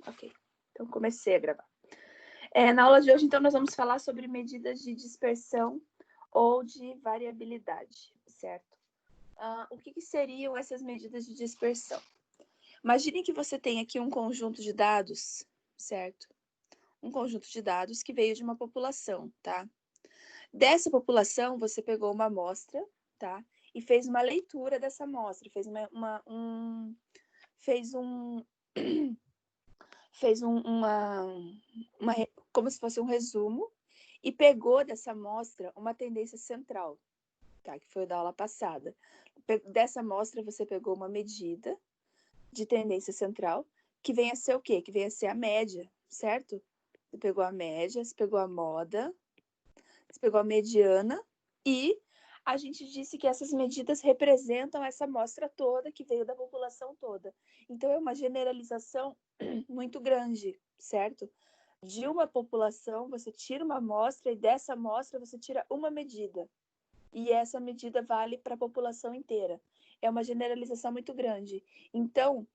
Ok, então comecei a gravar. Na aula de hoje, então, nós vamos falar sobre medidas de dispersão ou de variabilidade, certo? O que seriam essas medidas de dispersão? Imagine que você tem aqui um conjunto de dados, certo? Um conjunto de dados que veio de uma população, tá? Dessa população, você pegou uma amostra, tá? E fez uma leitura dessa amostra, fez como se fosse um resumo, e pegou dessa amostra uma tendência central, tá? Que foi da aula passada. Dessa amostra, você pegou uma medida de tendência central, que vem a ser o quê? Que vem a ser a média, certo? Você pegou a média, você pegou a moda, você pegou a mediana, e a gente disse que essas medidas representam essa amostra toda que veio da população toda. Então, é uma generalização muito grande, certo? De uma população, você tira uma amostra e dessa amostra você tira uma medida. E essa medida vale para a população inteira. É uma generalização muito grande. Então,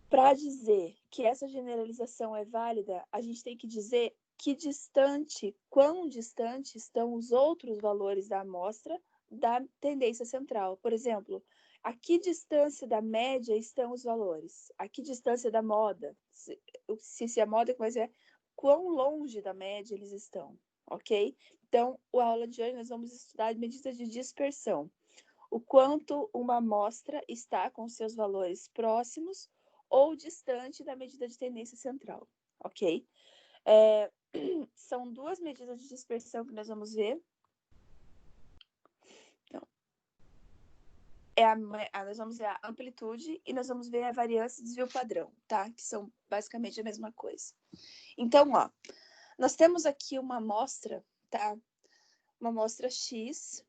para dizer que essa generalização é válida, a gente tem que dizer quão distante estão os outros valores da amostra da tendência central. Por exemplo, a que distância da média estão os valores? A que distância da moda? Se a moda é quão longe da média eles estão, ok? Então, a aula de hoje nós vamos estudar medidas de dispersão. O quanto uma amostra está com seus valores próximos ou distante da medida de tendência central, ok? São duas medidas de dispersão que nós vamos ver. Então, nós vamos ver a amplitude e nós vamos ver a variância e desvio padrão, tá? Que são basicamente a mesma coisa. Então, ó, nós temos aqui uma amostra, tá? Uma amostra X,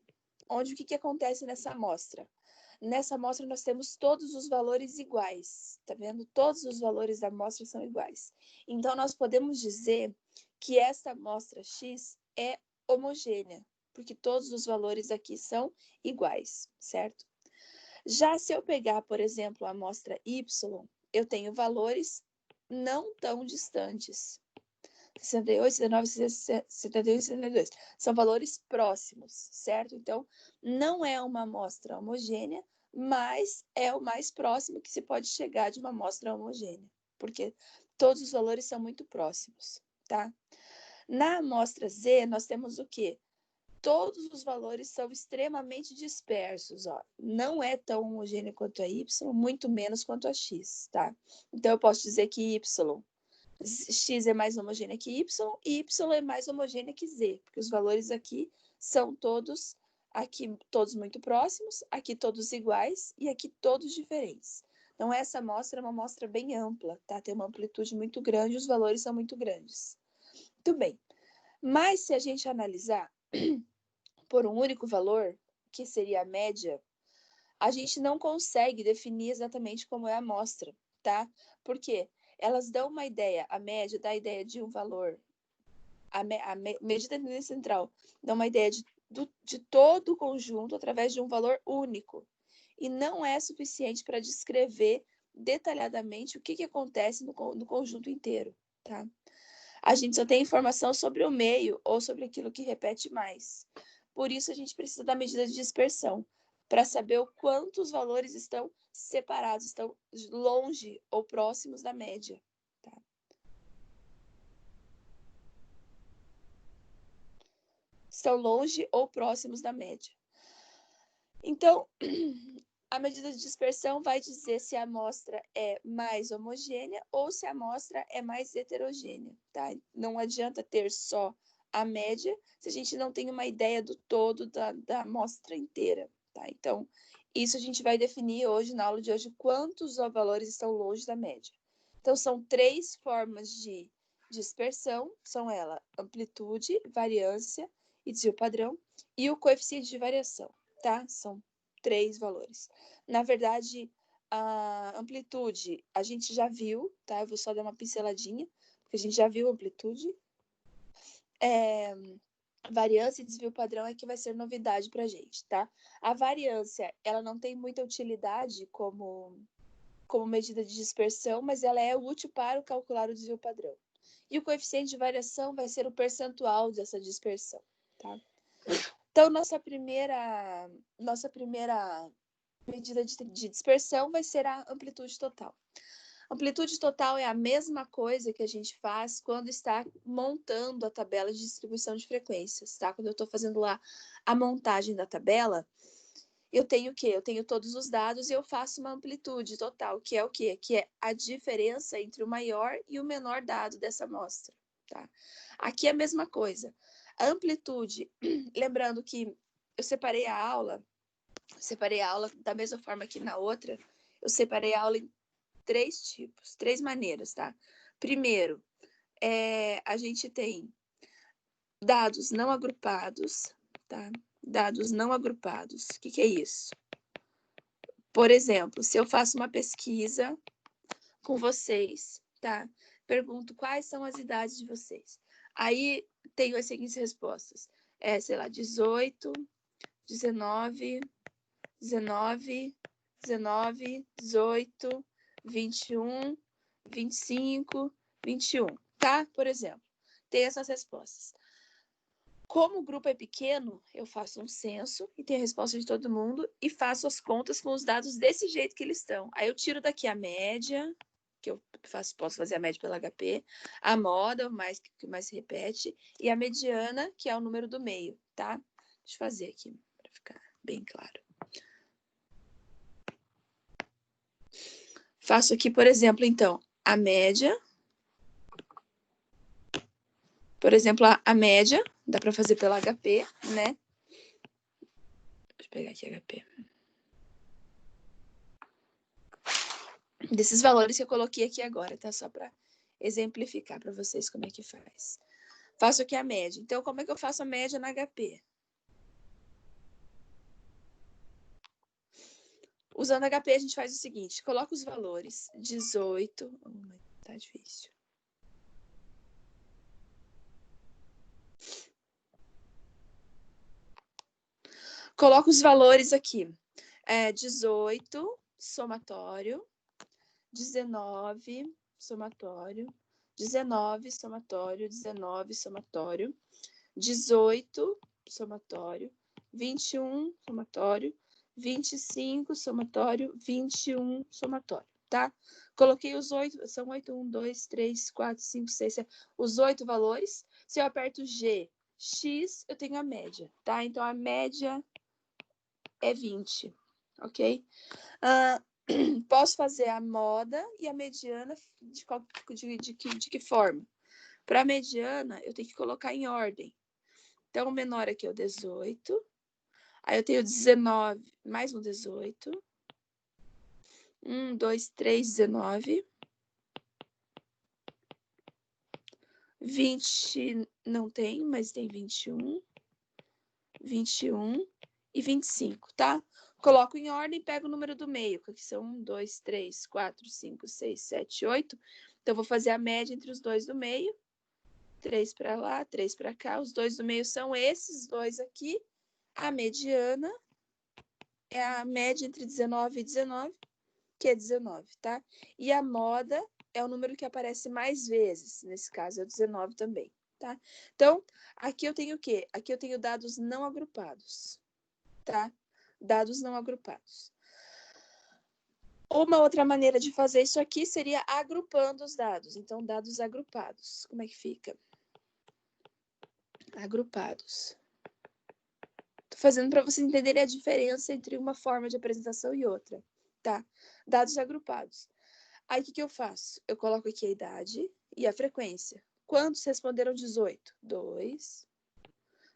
onde o que acontece nessa amostra? Nessa amostra nós temos todos os valores iguais, tá vendo? Todos os valores da amostra são iguais. Então, nós podemos dizer que essa amostra X é homogênea, porque todos os valores aqui são iguais, certo? Já se eu pegar, por exemplo, a amostra Y, eu tenho valores não tão distantes. 68, 69, 71 e 72. São valores próximos, certo? Então, não é uma amostra homogênea, mas é o mais próximo que se pode chegar de uma amostra homogênea, porque todos os valores são muito próximos, tá? Na amostra Z, nós temos o quê? Todos os valores são extremamente dispersos, ó. Não é tão homogêneo quanto a Y, muito menos quanto a X, tá? Então, eu posso dizer que X é mais homogênea que Y e Y é mais homogênea que Z, porque os valores aqui são todos muito próximos, aqui todos iguais e aqui todos diferentes. Então, essa amostra é uma amostra bem ampla, tá? Tem uma amplitude muito grande, os valores são muito grandes. Muito bem. Mas se a gente analisar por um único valor, que seria a média, a gente não consegue definir exatamente como é a amostra, tá? Por quê? Elas dão uma ideia, a média dá a ideia de um valor, a medida da tendência central dá uma ideia de todo o conjunto através de um valor único. E não é suficiente para descrever detalhadamente o que acontece no conjunto inteiro, tá? A gente só tem informação sobre o meio ou sobre aquilo que repete mais. Por isso, a gente precisa da medida de dispersão, para saber o quanto os valores estão separados, estão longe ou próximos da média. Tá? Estão longe ou próximos da média. Então, a medida de dispersão vai dizer se a amostra é mais homogênea ou se a amostra é mais heterogênea. Tá? Não adianta ter só a média se a gente não tem uma ideia do todo da amostra inteira. Tá? Então, isso a gente vai definir hoje, na aula de hoje, quantos valores estão longe da média. Então, são 3 formas de dispersão, são elas amplitude, variância e desvio padrão, e o coeficiente de variação, tá? São 3 valores. Na verdade, a amplitude a gente já viu, tá? Eu vou só dar uma pinceladinha, porque a gente já viu a amplitude. Variância e desvio padrão é que vai ser novidade pra gente, tá? A variância, ela não tem muita utilidade como como medida de dispersão, mas ela é útil para calcular o desvio padrão. E o coeficiente de variação vai ser o percentual dessa dispersão, tá? Então, nossa primeira medida de dispersão vai ser a amplitude total. Amplitude total é a mesma coisa que a gente faz quando está montando a tabela de distribuição de frequências, tá? Quando eu estou fazendo lá a montagem da tabela, eu tenho o quê? Eu tenho todos os dados e eu faço uma amplitude total, que é o quê? Que é a diferença entre o maior e o menor dado dessa amostra, tá? Aqui é a mesma coisa. A amplitude, lembrando que eu separei a aula da mesma forma que na outra, eu separei a aula em 3 tipos, 3 maneiras, tá? Primeiro, a gente tem dados não agrupados, tá? Dados não agrupados. O que é isso? Por exemplo, se eu faço uma pesquisa com vocês, tá? Pergunto quais são as idades de vocês. Aí tenho as seguintes respostas. Sei lá, 18, 19, 19, 19, 18, 21, 25, 21, tá? Por exemplo, tem essas respostas. Como o grupo é pequeno, eu faço um censo e tenho a resposta de todo mundo e faço as contas com os dados desse jeito que eles estão. Aí eu tiro daqui a média, que eu posso fazer a média pela HP, a moda, que mais se repete, e a mediana, que é o número do meio, tá? Deixa eu fazer aqui para ficar bem claro. Faço aqui, por exemplo, então, a média. Por exemplo, a média, dá para fazer pela HP, né? Deixa eu pegar aqui HP. Desses valores que eu coloquei aqui agora, tá? Só para exemplificar para vocês como é que faz. Faço aqui a média. Então, como é que eu faço a média na HP? Usando HP, a gente faz o seguinte. Coloca os valores. 18... tá difícil. Coloco os valores aqui. 18, somatório. 19, somatório. 19, somatório. 19, somatório. 18, somatório. 21, somatório. 25, somatório. 21, somatório, tá? Coloquei os 8, são 8, 1, 2, 3, 4, 5, 6, 7, os 8 valores. Se eu aperto G, X, eu tenho a média, tá? Então, a média é 20, ok? Posso fazer a moda e a mediana de que forma? Para a mediana, eu tenho que colocar em ordem. Então, o menor aqui é o 18. Aí eu tenho 19, mais um 18. 1, 2, 3, 19. 20 não tem, mas tem 21. 21 e 25, tá? Coloco em ordem e pego o número do meio, que aqui são 1, 2, 3, 4, 5, 6, 7, 8. Então, vou fazer a média entre os dois do meio. 3 para lá, 3 para cá. Os dois do meio são esses dois aqui. A mediana é a média entre 19 e 19, que é 19, tá? E a moda é o número que aparece mais vezes. Nesse caso, é o 19 também, tá? Então, aqui eu tenho o quê? Aqui eu tenho dados não agrupados, tá? Dados não agrupados. Uma outra maneira de fazer isso aqui seria agrupando os dados. Então, dados agrupados. Como é que fica? Agrupados. Estou fazendo para vocês entenderem a diferença entre uma forma de apresentação e outra, tá? Dados agrupados. Aí, o que eu faço? Eu coloco aqui a idade e a frequência. Quantos responderam 18? 2.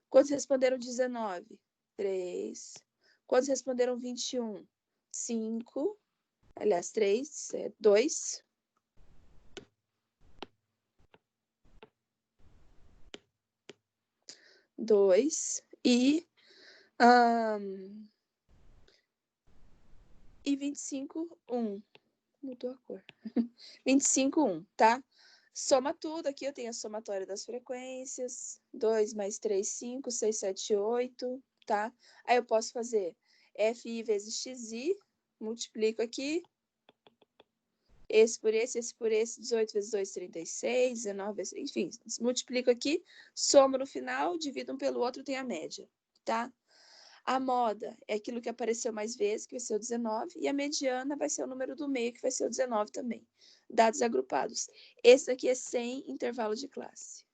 Quantos responderam 19? 3. Quantos responderam 21? 5. Aliás, 3, 2. E 25, 1. Mudou a cor. 25, 1, tá? Soma tudo. Aqui eu tenho a somatória das frequências. 2 mais 3, 5, 6, 7, 8, tá? Aí eu posso fazer FI vezes XI. Multiplico aqui. esse por esse, 18 vezes 2, 36, 19 vezes... Enfim, multiplico aqui, somo no final, divido um pelo outro, tem a média, tá? A moda é aquilo que apareceu mais vezes, que vai ser o 19, e a mediana vai ser o número do meio, que vai ser o 19 também. Dados agrupados. Esse aqui é sem intervalo de classe.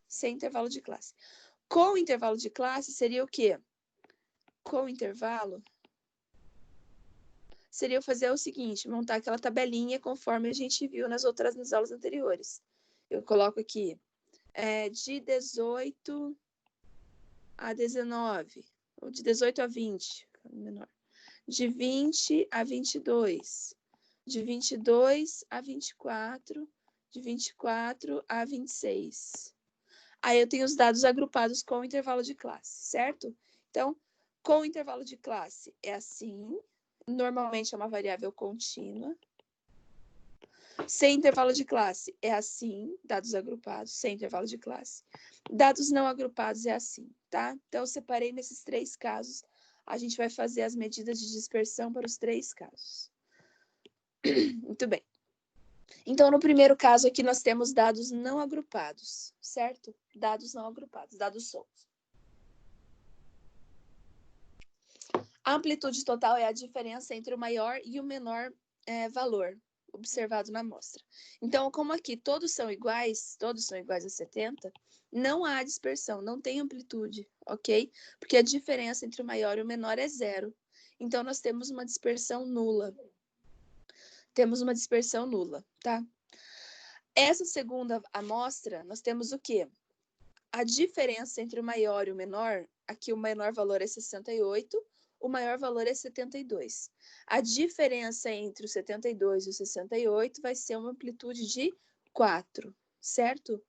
Sem intervalo de classe. Com intervalo de classe seria o quê? Com intervalo seria eu fazer o seguinte, montar aquela tabelinha conforme a gente viu nas aulas anteriores. Eu coloco aqui de 18 a 19, ou de 18 a 20, menor. De 20 a 22, de 22 a 24, de 24 a 26. Aí eu tenho os dados agrupados com o intervalo de classe, certo? Então, com o intervalo de classe é assim, normalmente é uma variável contínua. Sem intervalo de classe é assim, dados agrupados, sem intervalo de classe. Dados não agrupados é assim, tá? Então, eu separei nesses 3 casos. A gente vai fazer as medidas de dispersão para os 3 casos. Muito bem. Então, no primeiro caso aqui, nós temos dados não agrupados, certo? Dados não agrupados, dados soltos. A amplitude total é a diferença entre o maior e o menor valor observado na amostra. Então, como aqui todos são iguais a 70, não há dispersão, não tem amplitude, ok? Porque a diferença entre o maior e o menor é 0. Então, nós temos uma dispersão nula. Temos uma dispersão nula, tá? Essa segunda amostra, nós temos o quê? A diferença entre o maior e o menor, aqui o menor valor é 68, o maior valor é 72. A diferença entre o 72 e o 68 vai ser uma amplitude de 4, certo?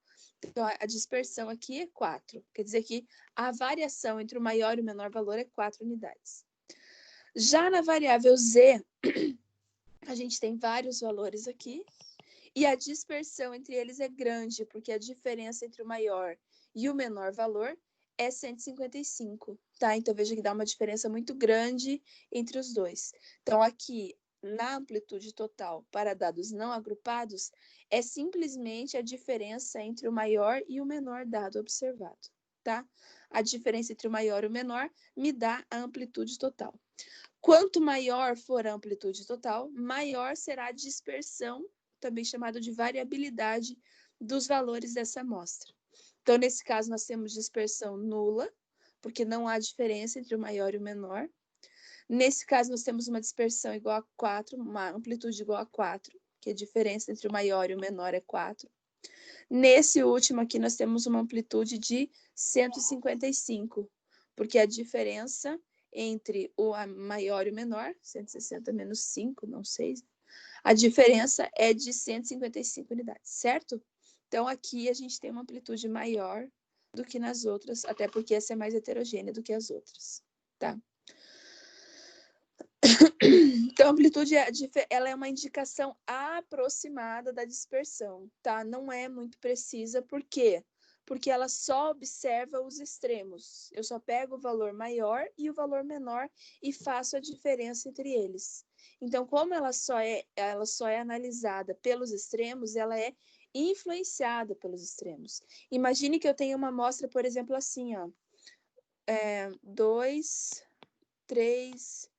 Então, a dispersão aqui é 4. Quer dizer que a variação entre o maior e o menor valor é 4 unidades. Já na variável z, a gente tem vários valores aqui. E a dispersão entre eles é grande, porque a diferença entre o maior e o menor valor é 155, tá? Então, veja que dá uma diferença muito grande entre os dois. Então, aqui, na amplitude total para dados não agrupados, é simplesmente a diferença entre o maior e o menor dado observado, tá? A diferença entre o maior e o menor me dá a amplitude total. Quanto maior for a amplitude total, maior será a dispersão, também chamado de variabilidade dos valores dessa amostra. Então, nesse caso, nós temos dispersão nula, porque não há diferença entre o maior e o menor. Nesse caso, nós temos uma dispersão igual a 4, uma amplitude igual a 4, que a diferença entre o maior e o menor é 4. Nesse último aqui, nós temos uma amplitude de 155, porque a diferença entre o maior e o menor, 160 menos 5, não 6, a diferença é de 155 unidades, certo? Então, aqui a gente tem uma amplitude maior do que nas outras, até porque essa é mais heterogênea do que as outras, tá? Então, a amplitude ela é uma indicação aproximada da dispersão, tá? Não é muito precisa, por quê? Porque ela só observa os extremos. Eu só pego o valor maior e o valor menor e faço a diferença entre eles. Então, como ela só é analisada pelos extremos, ela é influenciada pelos extremos. Imagine que eu tenha uma amostra, por exemplo, assim, ó. 2, 3,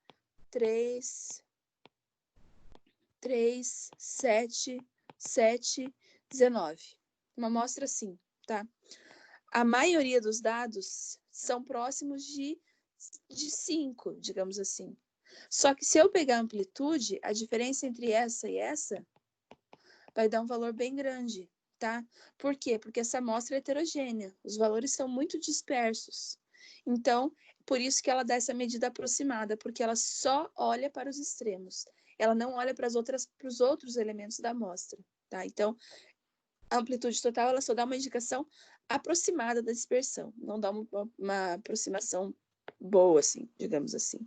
7, 19. Uma amostra assim, tá? A maioria dos dados são próximos de 5, digamos assim. Só que se eu pegar a amplitude, a diferença entre essa e essa vai dar um valor bem grande, tá? Por quê? Porque essa amostra é heterogênea. Os valores são muito dispersos. Então, por isso que ela dá essa medida aproximada, porque ela só olha para os extremos. Ela não olha para os outros elementos da amostra, tá? Então, a amplitude total, ela só dá uma indicação aproximada da dispersão. Não dá uma aproximação boa, assim, digamos assim.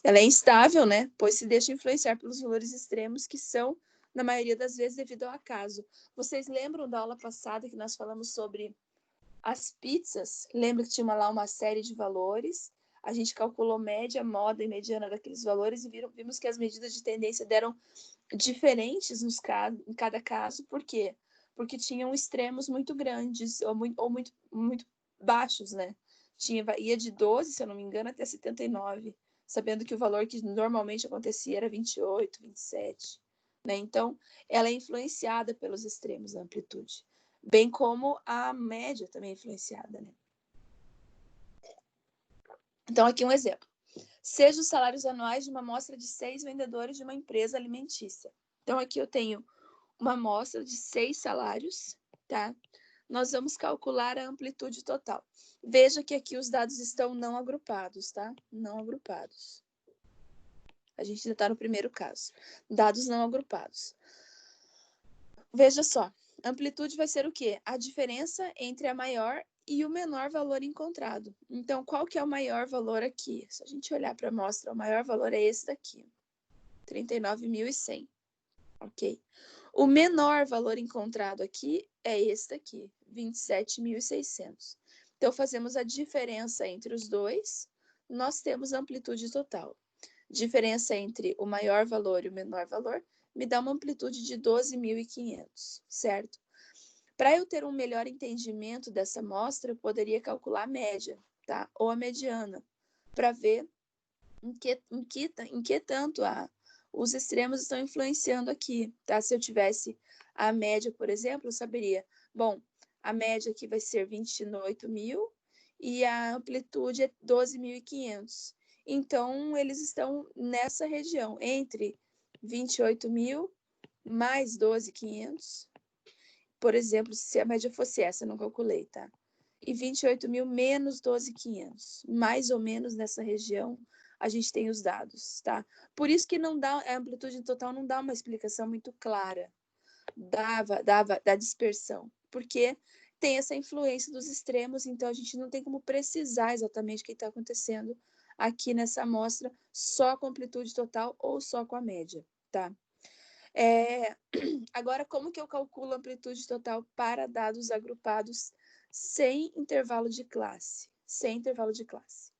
Ela é instável, né? Pois se deixa influenciar pelos valores extremos, que são, na maioria das vezes, devido ao acaso. Vocês lembram da aula passada que nós falamos sobre as pizzas? Lembra que tinha lá uma série de valores? A gente calculou média, moda e mediana daqueles valores e vimos que as medidas de tendência deram diferentes em cada caso. Por quê? Porque tinham extremos muito grandes ou muito baixos, né? Ia de 12, se eu não me engano, até 79, sabendo que o valor que normalmente acontecia era 28, 27. Né? Então, ela é influenciada pelos extremos da amplitude, bem como a média também é influenciada. Né? Então, aqui um exemplo. Seja os salários anuais de uma amostra de 6 vendedores de uma empresa alimentícia. Então, aqui eu tenho uma amostra de 6 salários, tá? Nós vamos calcular a amplitude total. Veja que aqui os dados estão não agrupados, tá? Não agrupados. A gente ainda está no primeiro caso. Dados não agrupados. Veja só, amplitude vai ser o quê? A diferença entre a maior e o menor valor encontrado. Então, qual que é o maior valor aqui? Se a gente olhar para a amostra, o maior valor é esse daqui, 39.100, ok? O menor valor encontrado aqui é esse daqui, 27.600. Então, fazemos a diferença entre os dois, nós temos a amplitude total. Diferença entre o maior valor e o menor valor me dá uma amplitude de 12.500, certo? Para eu ter um melhor entendimento dessa amostra, eu poderia calcular a média, tá? Ou a mediana, para ver em que tanto os extremos estão influenciando aqui, tá? Se eu tivesse a média, por exemplo, eu saberia, bom, a média aqui vai ser 28.000 e a amplitude é 12.500. Então, eles estão nessa região, entre 28.000 mais 12.500. Por exemplo, se a média fosse essa, eu não calculei, tá? E 28.000 menos 12.500. Mais ou menos nessa região, a gente tem os dados, tá? Por isso que não dá, a amplitude total não dá uma explicação muito clara da dispersão, porque tem essa influência dos extremos, então a gente não tem como precisar exatamente o que está acontecendo aqui nessa amostra, só com a amplitude total ou só com a média, tá? Agora, como que eu calculo a amplitude total para dados agrupados sem intervalo de classe? Sem intervalo de classe.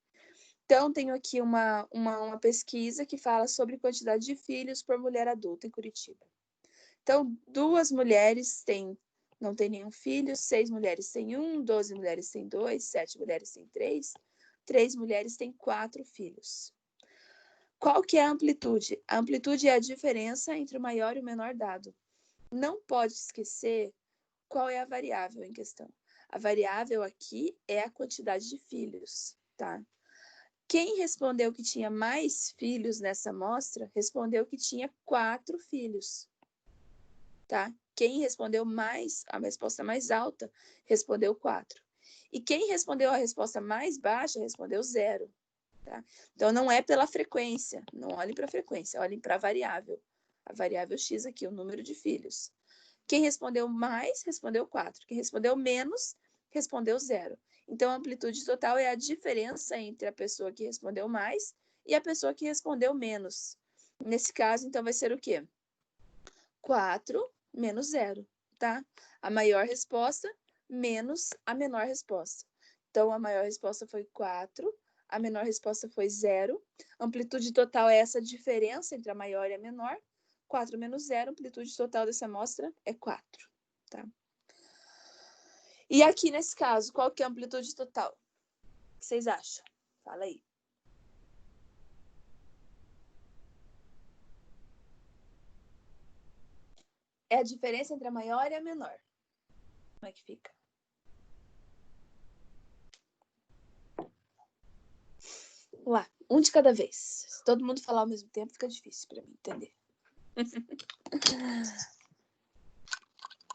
Então, tenho aqui uma pesquisa que fala sobre quantidade de filhos por mulher adulta em Curitiba. Então, 2 mulheres não têm nenhum filho, 6 mulheres têm 1, 12 mulheres têm 2, 7 mulheres têm 3, 3 mulheres têm 4 filhos. Qual que é a amplitude? A amplitude é a diferença entre o maior e o menor dado. Não pode esquecer qual é a variável em questão. A variável aqui é a quantidade de filhos, tá? Quem respondeu que tinha mais filhos nessa amostra, respondeu que tinha 4 filhos, tá? Quem respondeu a resposta mais alta, respondeu 4. E quem respondeu a resposta mais baixa, respondeu 0. Tá? Então, não é pela frequência, não olhem para a frequência, olhem para a variável X aqui, o número de filhos. Quem respondeu mais, respondeu 4. Quem respondeu menos, respondeu 0. Então, a amplitude total é a diferença entre a pessoa que respondeu mais e a pessoa que respondeu menos. Nesse caso, então, vai ser o quê? 4 menos 0, tá? A maior resposta menos a menor resposta. Então, a maior resposta foi 4, a menor resposta foi 0. Amplitude total é essa diferença entre a maior e a menor. 4 menos 0, amplitude total dessa amostra é 4. Tá? E aqui nesse caso, qual que é a amplitude total? O que vocês acham? Fala aí. É a diferença entre a maior e a menor. Como é que fica? Vamos lá, um de cada vez. Se todo mundo falar ao mesmo tempo, fica difícil para mim entender.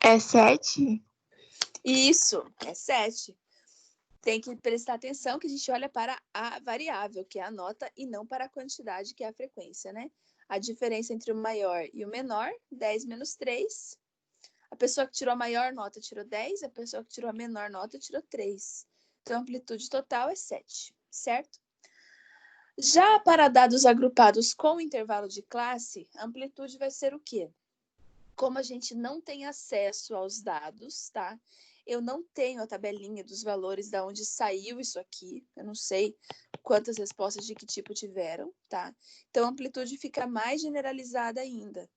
É 7? Isso, é 7. Tem que prestar atenção que a gente olha para a variável, que é a nota, e não para a quantidade, que é a frequência, né? A diferença entre o maior e o menor, 10 menos 3. A pessoa que tirou a maior nota tirou 10, a pessoa que tirou a menor nota tirou 3. Então, a amplitude total é 7, certo? Já para dados agrupados com intervalo de classe, a amplitude vai ser o quê? Como a gente não tem acesso aos dados, tá? Eu não tenho a tabelinha dos valores da onde saiu isso aqui. Eu não sei quantas respostas de que tipo tiveram, tá? Então, a amplitude fica mais generalizada ainda.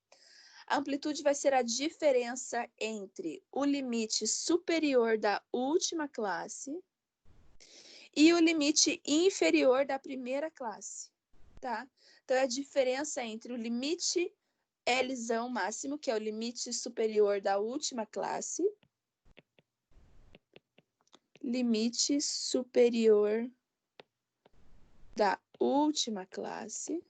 A amplitude vai ser a diferença entre o limite superior da última classe e o limite inferior da primeira classe, tá? Então, é a diferença entre o limite Lzão máximo, que é o limite superior da última classe, limite superior da última classe,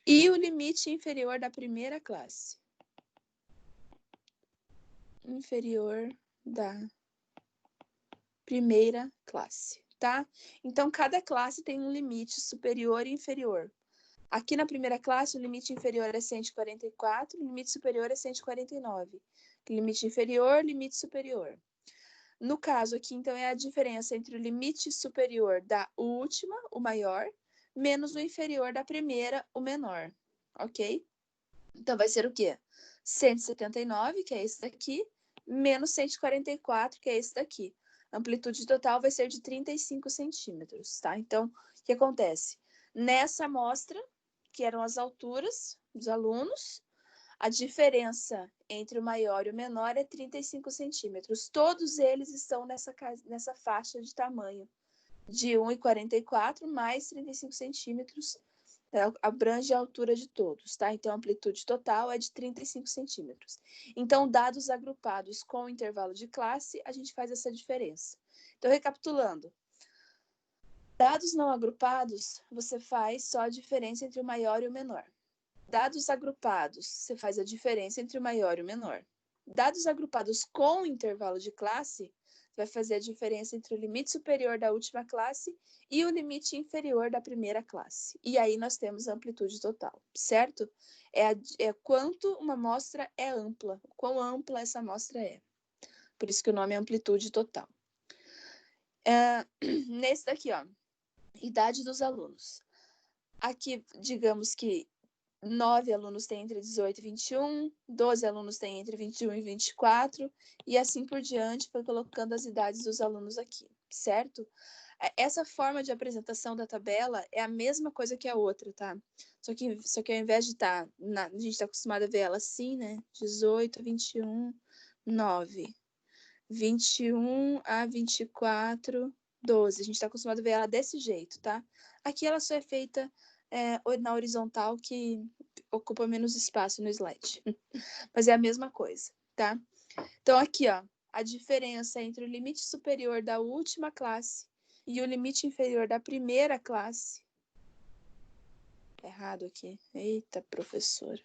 e o limite inferior da primeira classe. Inferior da primeira classe, tá? Então, cada classe tem um limite superior e inferior. Aqui na primeira classe, o limite inferior é 144, o limite superior é 149. Limite inferior, limite superior. No caso aqui, então, é a diferença entre o limite superior da última, o maior, menos o inferior da primeira, o menor. Ok? Então, vai ser o quê? 179, que é esse daqui, menos 144, que é esse daqui. A amplitude total vai ser de 35 centímetros, tá? Então, o que acontece? Nessa amostra, que eram as alturas dos alunos, a diferença entre o maior e o menor é 35 centímetros. Todos eles estão nessa faixa de tamanho, de 1,44 mais 35 centímetros, abrange a altura de todos, tá? Então, a amplitude total é de 35 centímetros. Então, dados agrupados com o intervalo de classe, a gente faz essa diferença. Então, recapitulando. Dados não agrupados, você faz só a diferença entre o maior e o menor. Dados agrupados, você faz a diferença entre o maior e o menor. Dados agrupados com o intervalo de classe, vai fazer a diferença entre o limite superior da última classe e o limite inferior da primeira classe. E aí nós temos a amplitude total, certo? É quanto uma amostra é ampla, quão ampla essa amostra é. Por isso que o nome é amplitude total. Nesse daqui, ó, idade dos alunos. Aqui, digamos que 9 alunos têm entre 18 e 21, 12 alunos têm entre 21 e 24, e assim por diante, foi colocando as idades dos alunos aqui, certo? Essa forma de apresentação da tabela é a mesma coisa que a outra, tá? Só que ao invés de estar, a gente está acostumado a ver ela assim, né? 18 a 21, 9. 21 a 24, 12. A gente está acostumado a ver ela desse jeito, tá? Aqui ela só é feita na horizontal, que ocupa menos espaço no slide. Mas é a mesma coisa, tá? Então, aqui, ó, a diferença entre o limite superior da última classe e o limite inferior da primeira classe. Errado aqui. Eita, professora.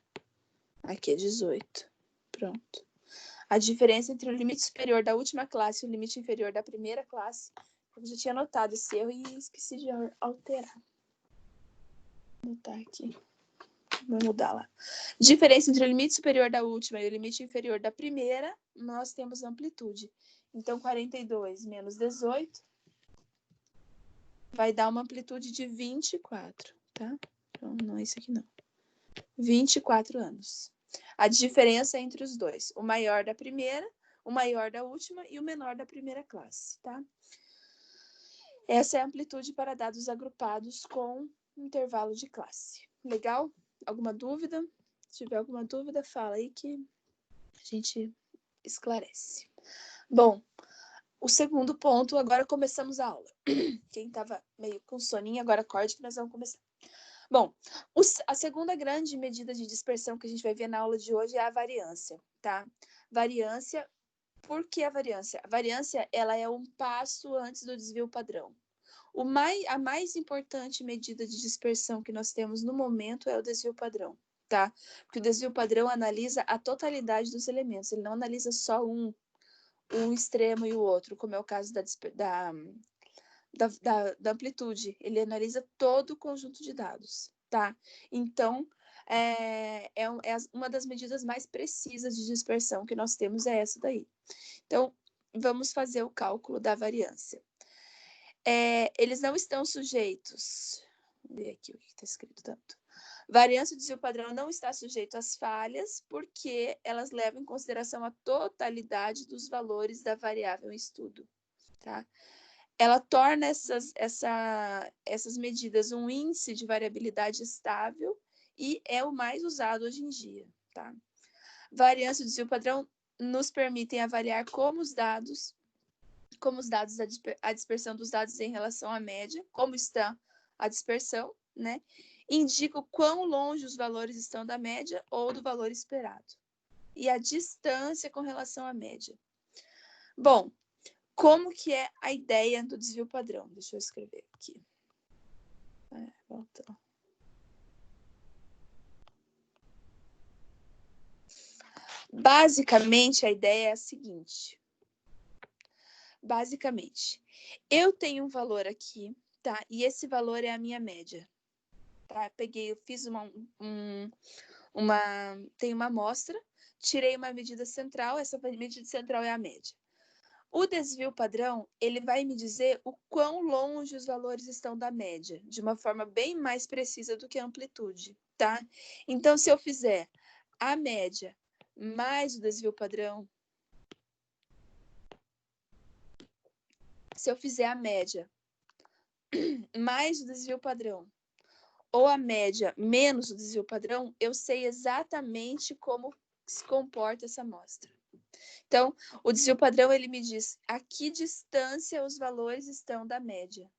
Aqui é 18. Pronto. A diferença entre o limite superior da última classe e o limite inferior da primeira classe. Eu já tinha notado esse erro e esqueci de alterar. Vou anotar aqui. Vou mudar lá. Diferença entre o limite superior da última e o limite inferior da primeira, nós temos amplitude. Então, 42 menos 18 vai dar uma amplitude de 24, tá? Então, não é isso aqui, não. 24 anos. A diferença entre os dois. O maior da primeira, o maior da última e o menor da primeira classe, tá? Essa é a amplitude para dados agrupados com intervalo de classe. Legal? Alguma dúvida? Se tiver alguma dúvida, fala aí que a gente esclarece. Bom, o segundo ponto, agora começamos a aula. Quem estava meio com soninho, agora acorde que nós vamos começar. Bom, a segunda grande medida de dispersão que a gente vai ver na aula de hoje é a variância, tá? Variância, por que a variância? A variância, ela é um passo antes do desvio padrão. A mais importante medida de dispersão que nós temos no momento é o desvio padrão, tá? Porque o desvio padrão analisa a totalidade dos elementos, ele não analisa só um extremo e o outro, como é o caso da amplitude. Ele analisa todo o conjunto de dados, tá? Então, uma das medidas mais precisas de dispersão que nós temos é essa daí. Então, vamos fazer o cálculo da variância. Eles não estão sujeitos. Vamos ver aqui o que está escrito tanto. Variância do desvio padrão não está sujeito às falhas, porque elas levam em consideração a totalidade dos valores da variável em estudo, tá? Ela torna essas medidas um índice de variabilidade estável e é o mais usado hoje em dia, tá? Variância do desvio padrão nos permitem avaliar como os dados, a dispersão dos dados em relação à média, como está a dispersão, né? Indica o quão longe os valores estão da média ou do valor esperado. E a distância com relação à média. Bom, como que é a ideia do desvio padrão? Deixa eu escrever aqui. Voltou. Basicamente, a ideia é a seguinte. Basicamente, eu tenho um valor aqui, tá? E esse valor é a minha média. Tá? Eu fiz tem uma amostra, tirei uma medida central, essa medida central é a média. O desvio padrão, ele vai me dizer o quão longe os valores estão da média, de uma forma bem mais precisa do que a amplitude, tá? Então, se eu fizer a média mais o desvio padrão, se eu fizer a média mais o desvio padrão, ou a média menos o desvio padrão, eu sei exatamente como se comporta essa amostra. Então, o desvio padrão, ele me diz a que distância os valores estão da média.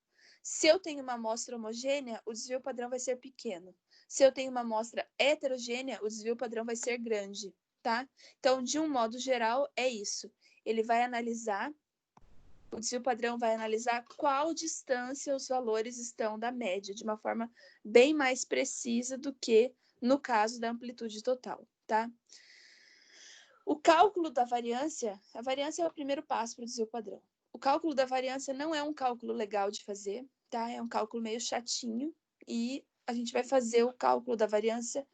Se eu tenho uma amostra homogênea, o desvio padrão vai ser pequeno. Se eu tenho uma amostra heterogênea, o desvio padrão vai ser grande, tá? Então, de um modo geral, é isso. O desvio padrão vai analisar qual distância os valores estão da média, de uma forma bem mais precisa do que no caso da amplitude total, tá? O cálculo da variância, a variância é o primeiro passo para o desvio padrão. O cálculo da variância não é um cálculo legal de fazer, tá? É um cálculo meio chatinho e a gente vai fazer o cálculo da variância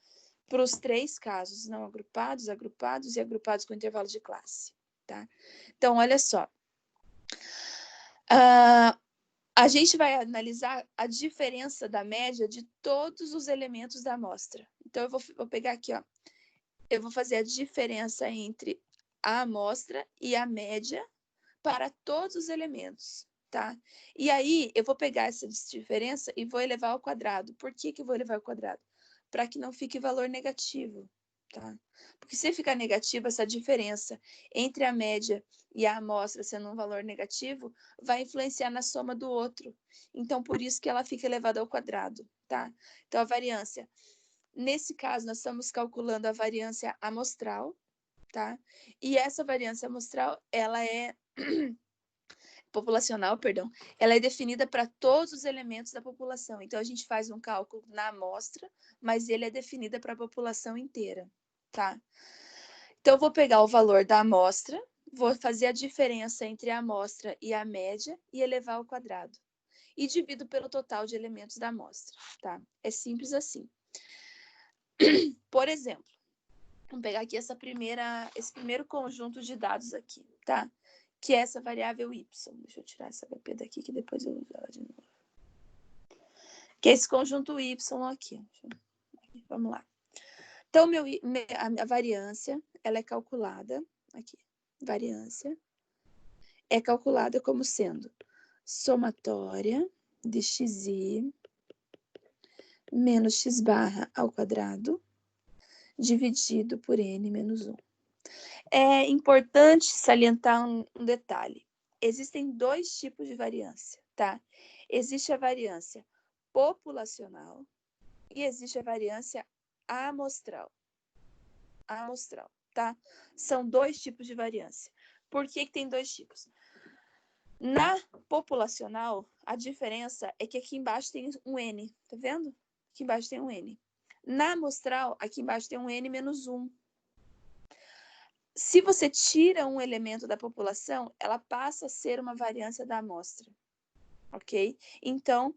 para os 3 casos, não agrupados, agrupados e agrupados com intervalo de classe, tá? Então, olha só. A gente vai analisar a diferença da média de todos os elementos da amostra. Então, eu vou pegar aqui, ó. Eu vou fazer a diferença entre a amostra e a média para todos os elementos, tá? E aí, eu vou pegar essa diferença e vou elevar ao quadrado. Por que eu vou elevar ao quadrado? Para que não fique valor negativo, tá? Porque se ficar negativo, essa diferença entre a média e a amostra sendo um valor negativo, vai influenciar na soma do outro. Então, por isso que ela fica elevada ao quadrado, tá? Então, a variância. Nesse caso, nós estamos calculando a variância amostral, tá? E essa variância amostral, ela é populacional, perdão, ela é definida para todos os elementos da população. Então, a gente faz um cálculo na amostra, mas ele é definida para a população inteira, tá? Então, eu vou pegar o valor da amostra, vou fazer a diferença entre a amostra e a média e elevar ao quadrado. E divido pelo total de elementos da amostra, tá? É simples assim. Por exemplo, vamos pegar aqui esse primeiro conjunto de dados aqui, tá? Que é essa variável y. Deixa eu tirar essa HP daqui, que depois eu uso ela de novo. Que é esse conjunto y aqui. Vamos lá. Então, a variância, ela é calculada, aqui, variância, é calculada como sendo somatória de xi menos x barra ao quadrado, dividido por n menos 1. É importante salientar um detalhe. Existem 2 tipos de variância, tá? Existe a variância populacional e existe a variância amostral. Amostral, tá? São 2 tipos de variância. Por que tem 2 tipos? Na populacional, a diferença é que aqui embaixo tem um N, tá vendo? Aqui embaixo tem um N. Na amostral, aqui embaixo tem um N menos 1. Se você tira um elemento da população, ela passa a ser uma variância da amostra, ok? Então,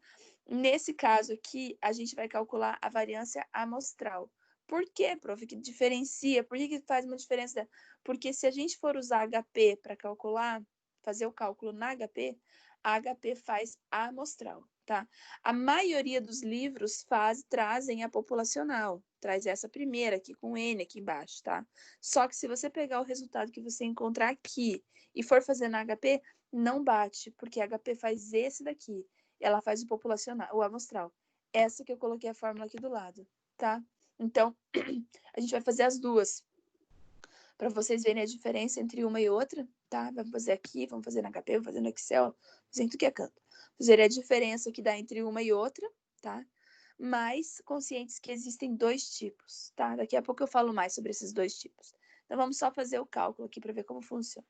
nesse caso aqui, a gente vai calcular a variância amostral. Por quê, prof? Que diferencia? Por que faz uma diferença? Porque se a gente for usar HP para calcular, fazer o cálculo na HP, a HP faz a amostral, tá? A maioria dos livros trazem a populacional, traz essa primeira aqui, com N aqui embaixo, tá? Só que se você pegar o resultado que você encontrar aqui e for fazer na HP, não bate, porque a HP faz esse daqui, ela faz o populacional, o amostral. Essa que eu coloquei a fórmula aqui do lado, tá? Então, a gente vai fazer as duas, para vocês verem a diferença entre uma e outra, tá? Vamos fazer aqui, vamos fazer na HP, vamos fazer no Excel, vamos fazer em tudo que é canto. Fazer a diferença que dá entre uma e outra, tá? Mas conscientes que existem dois tipos, tá? Daqui a pouco eu falo mais sobre esses dois tipos. Então, vamos só fazer o cálculo aqui para ver como funciona.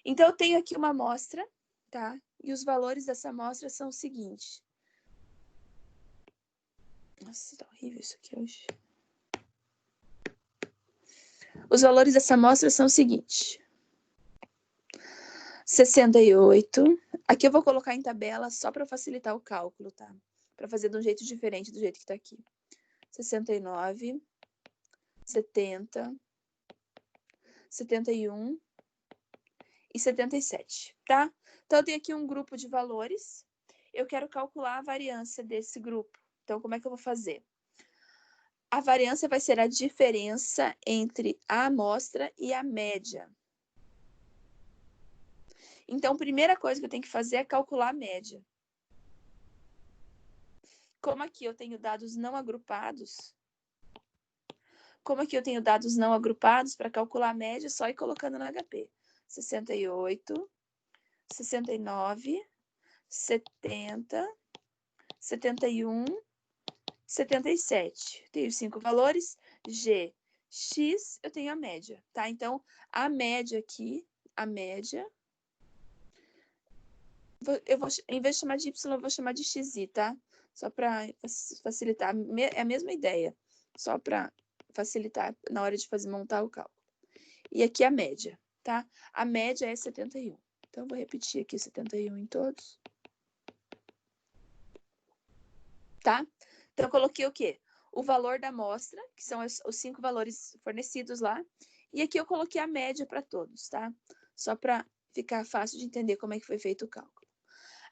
Então, eu tenho aqui uma amostra, tá? E os valores dessa amostra são o seguinte. Nossa, tá horrível isso aqui hoje. Os valores dessa amostra são o seguinte. 68. Aqui eu vou colocar em tabela só para facilitar o cálculo, tá? Para fazer de um jeito diferente do jeito que tá aqui. 69, 70, 71 e 77, tá? Então, eu tenho aqui um grupo de valores. Eu quero calcular a variância desse grupo. Então, como é que eu vou fazer? A variância vai ser a diferença entre a amostra e a média. Então, a primeira coisa que eu tenho que fazer é calcular a média. Como aqui eu tenho dados não agrupados, para calcular a média, só ir colocando no HP. 68, 69, 70, 71, 77. Tenho 5 valores. G, X, eu tenho a média, tá? Então, a média aqui, em vez de chamar de Y, eu vou chamar de XI, tá? Só para facilitar. É a mesma ideia, só para facilitar na hora de montar o cálculo. E aqui a média, tá? A média é 71. Então, eu vou repetir aqui 71 em todos. Tá? Então, eu coloquei o quê? O valor da amostra, que são os 5 valores fornecidos lá. E aqui eu coloquei a média para todos, tá? Só para ficar fácil de entender como é que foi feito o cálculo.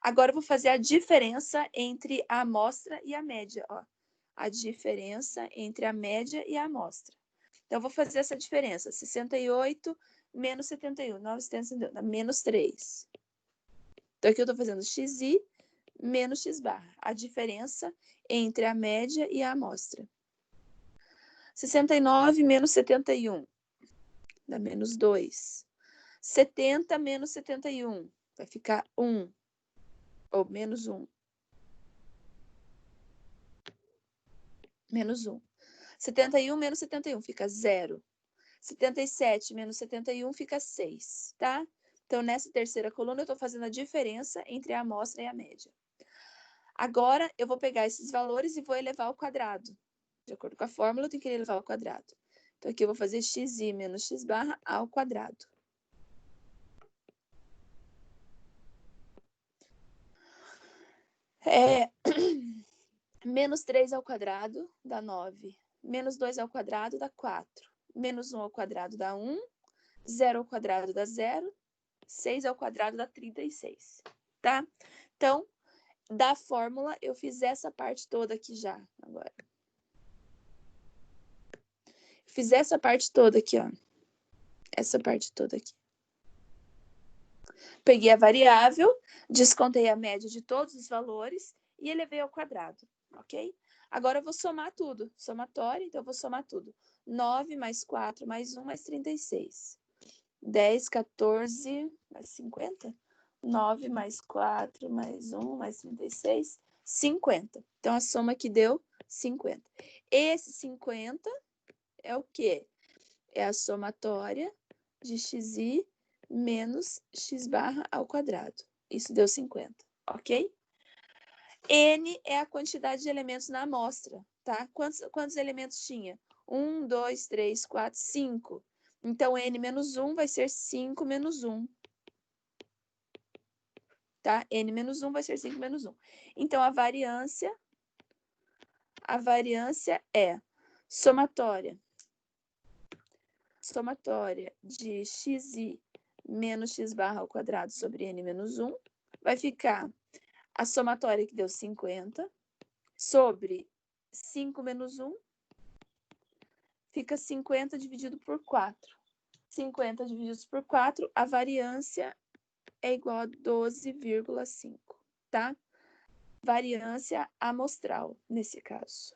Agora, eu vou fazer a diferença entre a amostra e a média, ó. A diferença entre a média e a amostra. Então, eu vou fazer essa diferença. 68 menos 71. 971, dá menos 3. Então, aqui eu estou fazendo XI menos X barra. A diferença entre a média e a amostra. 69 menos 71. Dá menos 2. 70 menos 71. Vai ficar 1. Ou menos 1. Menos 1. 71 menos 71 fica 0. 77 menos 71 fica 6, tá? Então, nessa terceira coluna, eu estou fazendo a diferença entre a amostra e a média. Agora, eu vou pegar esses valores e vou elevar ao quadrado. De acordo com a fórmula, eu tenho que elevar ao quadrado. Então, aqui eu vou fazer xi menos x barra ao quadrado. Menos 3 ao quadrado dá 9. Menos 2 ao quadrado dá 4. Menos 1 ao quadrado dá 1. 0 ao quadrado dá 0. 6 ao quadrado dá 36. Tá? Então, da fórmula, eu fiz essa parte toda aqui já, agora. Fiz essa parte toda aqui, ó. Essa parte toda aqui. Peguei a variável, descontei a média de todos os valores e elevei ao quadrado, ok? Agora eu vou somar tudo. Somatório, então eu vou somar tudo. 9 mais 4 mais 1 mais 36. 10, 14, mais 50. 9 mais 4 mais 1 mais 36, 50. Então, a soma que deu 50. Esse 50 é o quê? É a somatória de xi menos x barra ao quadrado. Isso deu 50, ok? N é a quantidade de elementos na amostra, tá? Quantos elementos tinha? 1, 2, 3, 4, 5. Então, N menos 1 vai ser 5 menos 1. Tá? N menos 1 vai ser 5 menos 1. Então, a variância é somatória de xi menos x barra ao quadrado sobre n menos 1. Vai ficar a somatória que deu 50, sobre 5 menos 1, fica 50 dividido por 4. 50 divididos por 4, a variância é igual a 12,5, tá? Variância amostral, nesse caso.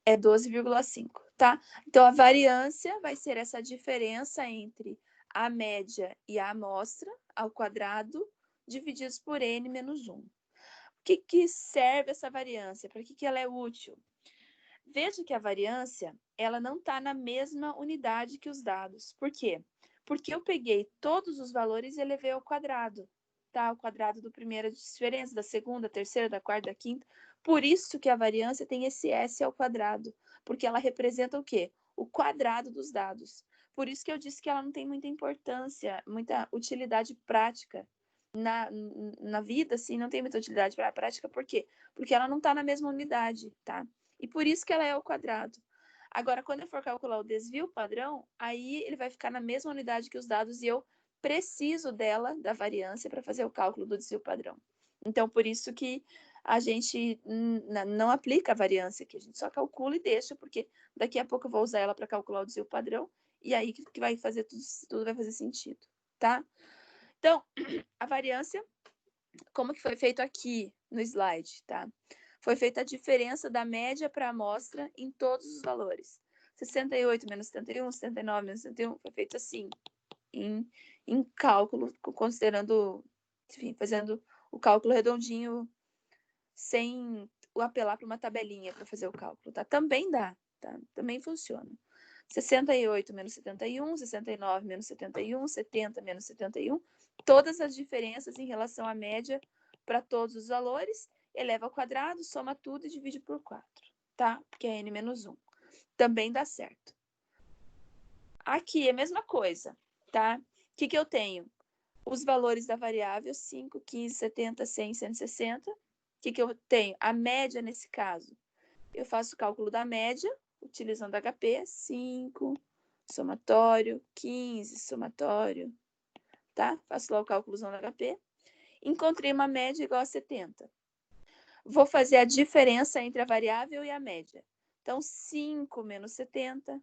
É 12,5, tá? Então, a variância vai ser essa diferença entre a média e a amostra ao quadrado, divididos por n menos 1. O que serve essa variância? Para que ela é útil? Veja que a variância, ela não está na mesma unidade que os dados. Por quê? Porque eu peguei todos os valores e elevei ao quadrado, tá? O quadrado do primeira diferença, da segunda, terceira, da quarta, da quinta. Por isso que a variância tem esse S ao quadrado, porque ela representa o quê? O quadrado dos dados. Por isso que eu disse que ela não tem muita importância, muita utilidade prática. Na vida, assim, não tem muita utilidade prática. Por quê? Porque ela não está na mesma unidade, tá? E por isso que ela é ao quadrado. Agora, quando eu for calcular o desvio padrão, aí ele vai ficar na mesma unidade que os dados e eu preciso dela, da variância, para fazer o cálculo do desvio padrão. Então, por isso que a gente não aplica a variância aqui, a gente só calcula e deixa, porque daqui a pouco eu vou usar ela para calcular o desvio padrão, e aí que vai fazer tudo vai fazer sentido, tá? Então, a variância, como que foi feito aqui no slide, tá? Foi feita a diferença da média para a amostra em todos os valores. 68 menos 71, 79 menos 71, foi feito assim, em cálculo, considerando, enfim, fazendo o cálculo redondinho, sem apelar para uma tabelinha para fazer o cálculo, tá? Também dá, tá? Também funciona. 68 menos 71, 69 menos 71, 70 menos 71, todas as diferenças em relação à média para todos os valores, eleva ao quadrado, soma tudo e divide por 4, tá? Porque é n menos 1. Também dá certo. Aqui é a mesma coisa, tá? O que eu tenho? Os valores da variável, 5, 15, 70, 100, 160. O que eu tenho? A média nesse caso. Eu faço o cálculo da média, utilizando HP, 5, somatório, 15, somatório, tá? Faço lá o cálculo usando HP. Encontrei uma média igual a 70. Vou fazer a diferença entre a variável e a média. Então, 5 menos 70,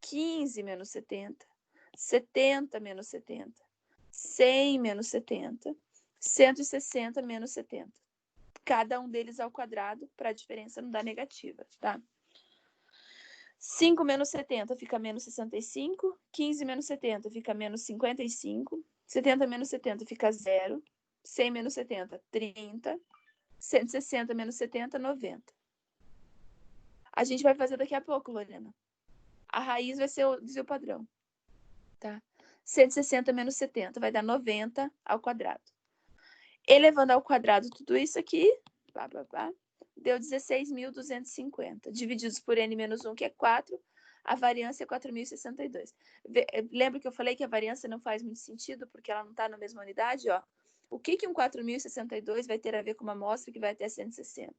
15 menos 70, 70 menos 70, 100 menos 70, 160 menos 70. Cada um deles ao quadrado, para a diferença não dar negativa, tá? 5 menos 70 fica menos 65, 15 menos 70 fica menos 55, 70 menos 70 fica 0, 100 menos 70, 30, 160 menos 70, 90. A gente vai fazer daqui a pouco, Lorena. A raiz vai ser o desvio padrão, tá? 160 menos 70 vai dar 90 ao quadrado. Elevando ao quadrado tudo isso aqui, deu 16.250. Divididos por n menos 1, que é 4, a variância é 4.062. Lembra que eu falei que a variância não faz muito sentido, porque ela não está na mesma unidade? Ó. O que um 4.062 vai ter a ver com uma amostra que vai até 160?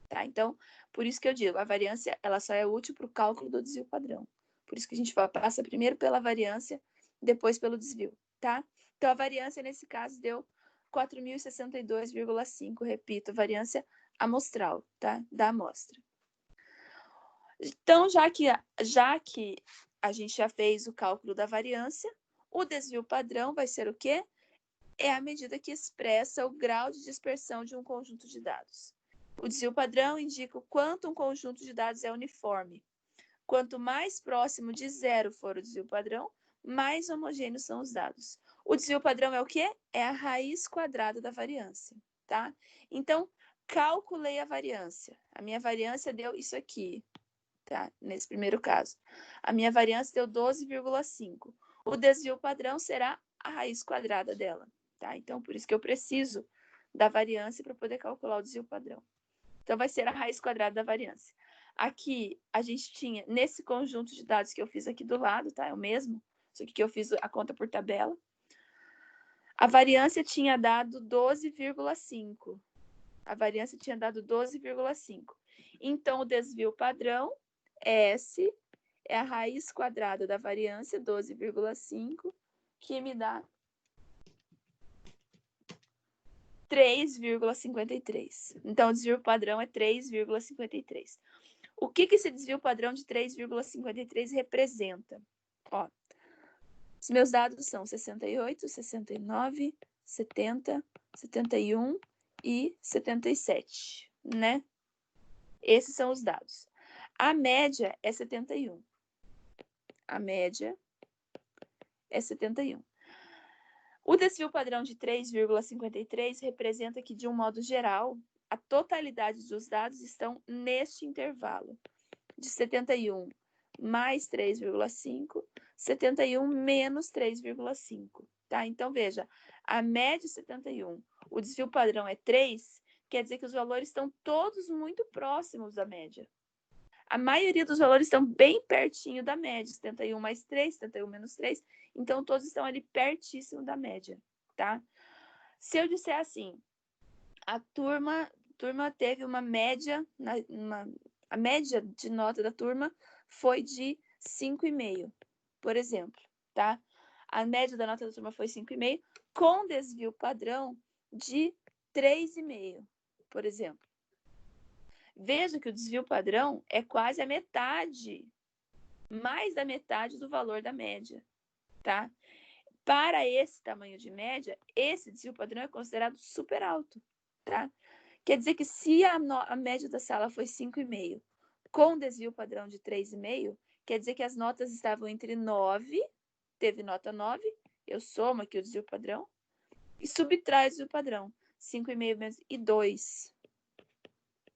Tá? Então, por isso que eu digo, a variância ela só é útil para o cálculo do desvio padrão. Por isso que a gente passa primeiro pela variância, depois pelo desvio, tá? Então, a variância, nesse caso, deu 4.062,5, repito, variância amostral, tá? Da amostra. Então, já que a gente já fez o cálculo da variância, o desvio padrão vai ser o quê? É a medida que expressa o grau de dispersão de um conjunto de dados. O desvio padrão indica o quanto um conjunto de dados é uniforme. Quanto mais próximo de zero for o desvio padrão, mais homogêneos são os dados. O desvio padrão é o quê? É a raiz quadrada da variância, tá? Então, calculei a variância. A minha variância deu isso aqui, tá? Nesse primeiro caso. A minha variância deu 12,5. O desvio padrão será a raiz quadrada dela, tá? Então, por isso que eu preciso da variância para poder calcular o desvio padrão. Então, vai ser a raiz quadrada da variância. Aqui, a gente tinha, nesse conjunto de dados que eu fiz aqui do lado, tá? É o mesmo, só que eu fiz a conta por tabela. A variância tinha dado 12,5. A variância tinha dado 12,5. Então, o desvio padrão, S, é a raiz quadrada da variância, 12,5, que me dá 3,53. Então, o desvio padrão é 3,53. O que esse desvio padrão de 3,53 representa? Ó, os meus dados são 68, 69, 70, 71 e 77, né? Esses são os dados. A média é 71. A média é 71. O desvio padrão de 3,53 representa que, de um modo geral, a totalidade dos dados estão neste intervalo de 71 mais 3,5, 71 menos 3,5, tá? Então, veja, a média é 71, o desvio padrão é 3, quer dizer que os valores estão todos muito próximos da média. A maioria dos valores estão bem pertinho da média, 71 mais 3, 71 menos 3, então todos estão ali pertíssimo da média, tá? Se eu disser assim, a turma teve uma média, a média de nota da turma foi de 5,5, por exemplo, tá? A média da nota da turma foi 5,5, com desvio padrão de 3,5, por exemplo. Veja que o desvio padrão é quase a metade, mais da metade do valor da média, tá? Para esse tamanho de média, esse desvio padrão é considerado super alto, tá? Quer dizer que se a média da sala foi 5,5, com desvio padrão de 3,5, quer dizer que as notas estavam entre 9, teve nota 9, eu somo aqui o desvio padrão, e subtrai o desvio padrão, 5,5 menos e 2,